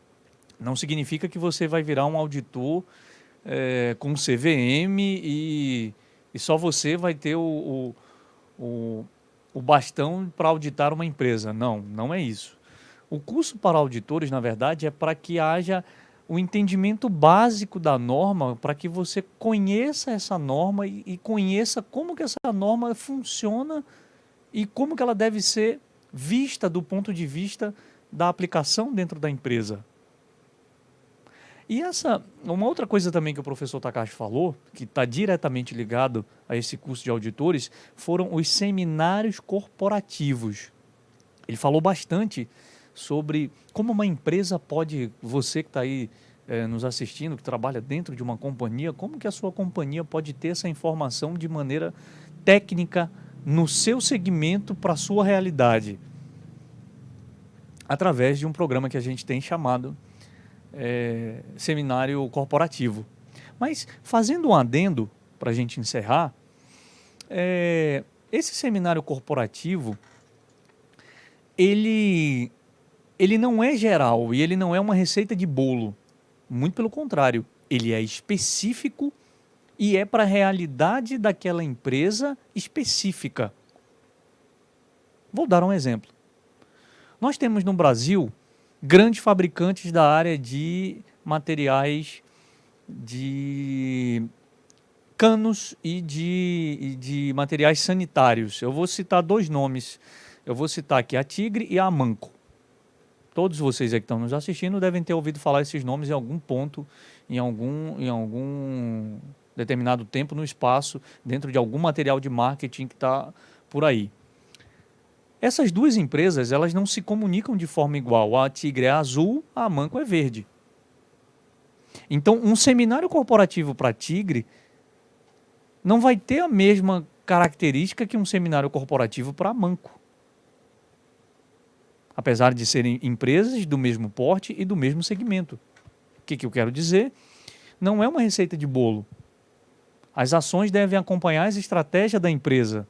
não significa que você vai virar um auditor com CVM e só você vai ter o bastão para auditar uma empresa. Não, não é isso. O curso para auditores, na verdade, é para que haja o entendimento básico da norma, para que você conheça essa norma e conheça como que essa norma funciona e como que ela deve ser vista do ponto de vista da aplicação dentro da empresa. E uma outra coisa também que o professor Takashi falou, que está diretamente ligado a esse curso de auditores, foram os seminários corporativos. Ele falou bastante sobre como uma empresa pode, você que está aí nos assistindo, que trabalha dentro de uma companhia, como que a sua companhia pode ter essa informação de maneira técnica no seu segmento para a sua realidade, através de um programa que a gente tem chamado Seminário Corporativo. Mas, fazendo um adendo, para a gente encerrar, esse seminário corporativo, ele não é geral e ele não é uma receita de bolo. Muito pelo contrário, ele é específico e é para a realidade daquela empresa específica. Vou dar um exemplo. Nós temos no Brasil grandes fabricantes da área de materiais de canos e de materiais sanitários. Eu vou citar dois nomes. Eu vou citar aqui a Tigre e a Amanco. Todos vocês aí que estão nos assistindo devem ter ouvido falar esses nomes em algum ponto, em algum determinado tempo no espaço, dentro de algum material de marketing que está por aí. Essas duas empresas, elas não se comunicam de forma igual. A Tigre é azul, a Amanco é verde. Então, um seminário corporativo para a Tigre não vai ter a mesma característica que um seminário corporativo para a Amanco. Apesar de serem empresas do mesmo porte e do mesmo segmento. O que eu quero dizer? Não é uma receita de bolo. As ações devem acompanhar as estratégias da empresa,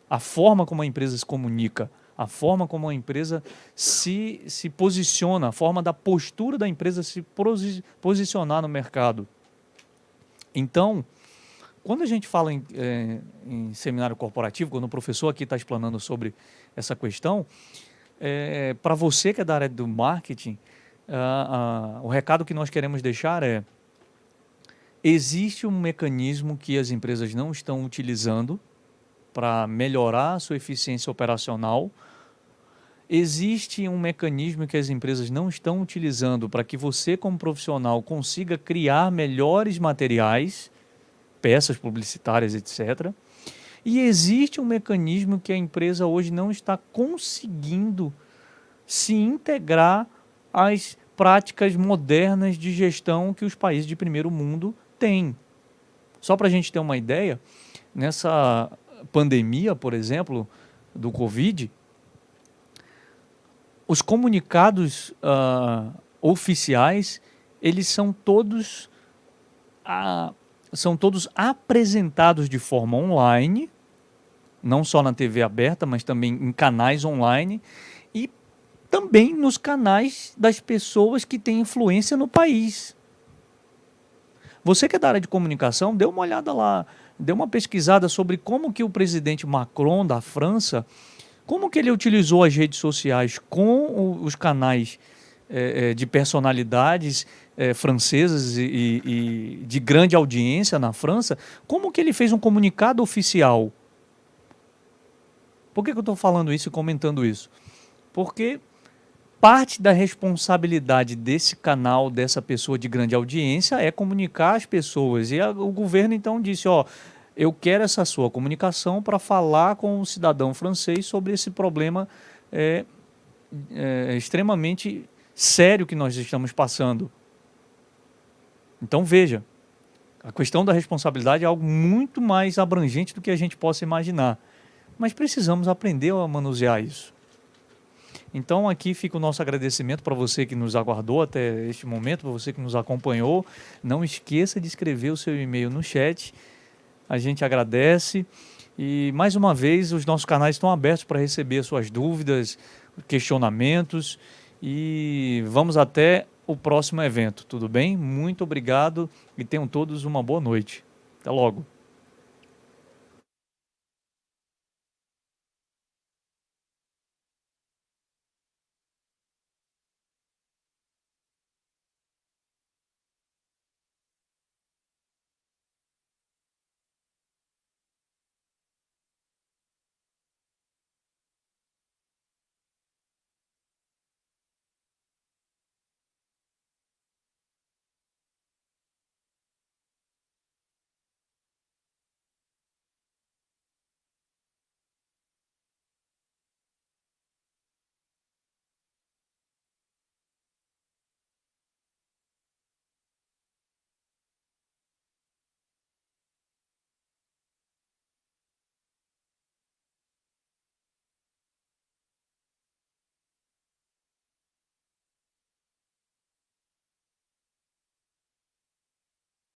a forma como a empresa se comunica, a forma como a empresa se posiciona, a forma da postura da empresa se posicionar no mercado. Então, quando a gente fala em seminário corporativo, quando o professor aqui está explanando sobre essa questão, para você que é da área do marketing, o recado que nós queremos deixar é: existe um mecanismo que as empresas não estão utilizando para melhorar a sua eficiência operacional existe um mecanismo que as empresas não estão utilizando para que você, como profissional, consiga criar melhores materiais, peças publicitárias, etc. E existe um mecanismo que a empresa hoje não está conseguindo se integrar às práticas modernas de gestão que os países de primeiro mundo têm. Só para a gente ter uma ideia, nessa pandemia, por exemplo, do Covid, os comunicados oficiais, eles são todos apresentados de forma online, não só na TV aberta, mas também em canais online e também nos canais das pessoas que têm influência no país. Você que é da área de comunicação, dê uma olhada lá, dê uma pesquisada sobre como que o presidente Macron da França, como que ele utilizou as redes sociais com os canais de personalidades francesas e de grande audiência na França, como que ele fez um comunicado oficial. Por que eu estou falando isso e comentando isso? Porque parte da responsabilidade desse canal, dessa pessoa de grande audiência, é comunicar às pessoas. E o governo então disse, eu quero essa sua comunicação para falar com o cidadão francês sobre esse problema extremamente sério que nós estamos passando. Então veja, a questão da responsabilidade é algo muito mais abrangente do que a gente possa imaginar. Mas precisamos aprender a manusear isso. Então aqui fica o nosso agradecimento para você que nos aguardou até este momento, para você que nos acompanhou. Não esqueça de escrever o seu e-mail no chat. A gente agradece. E mais uma vez, os nossos canais estão abertos para receber suas dúvidas, questionamentos. E vamos até o próximo evento, tudo bem? Muito obrigado e tenham todos uma boa noite. Até logo.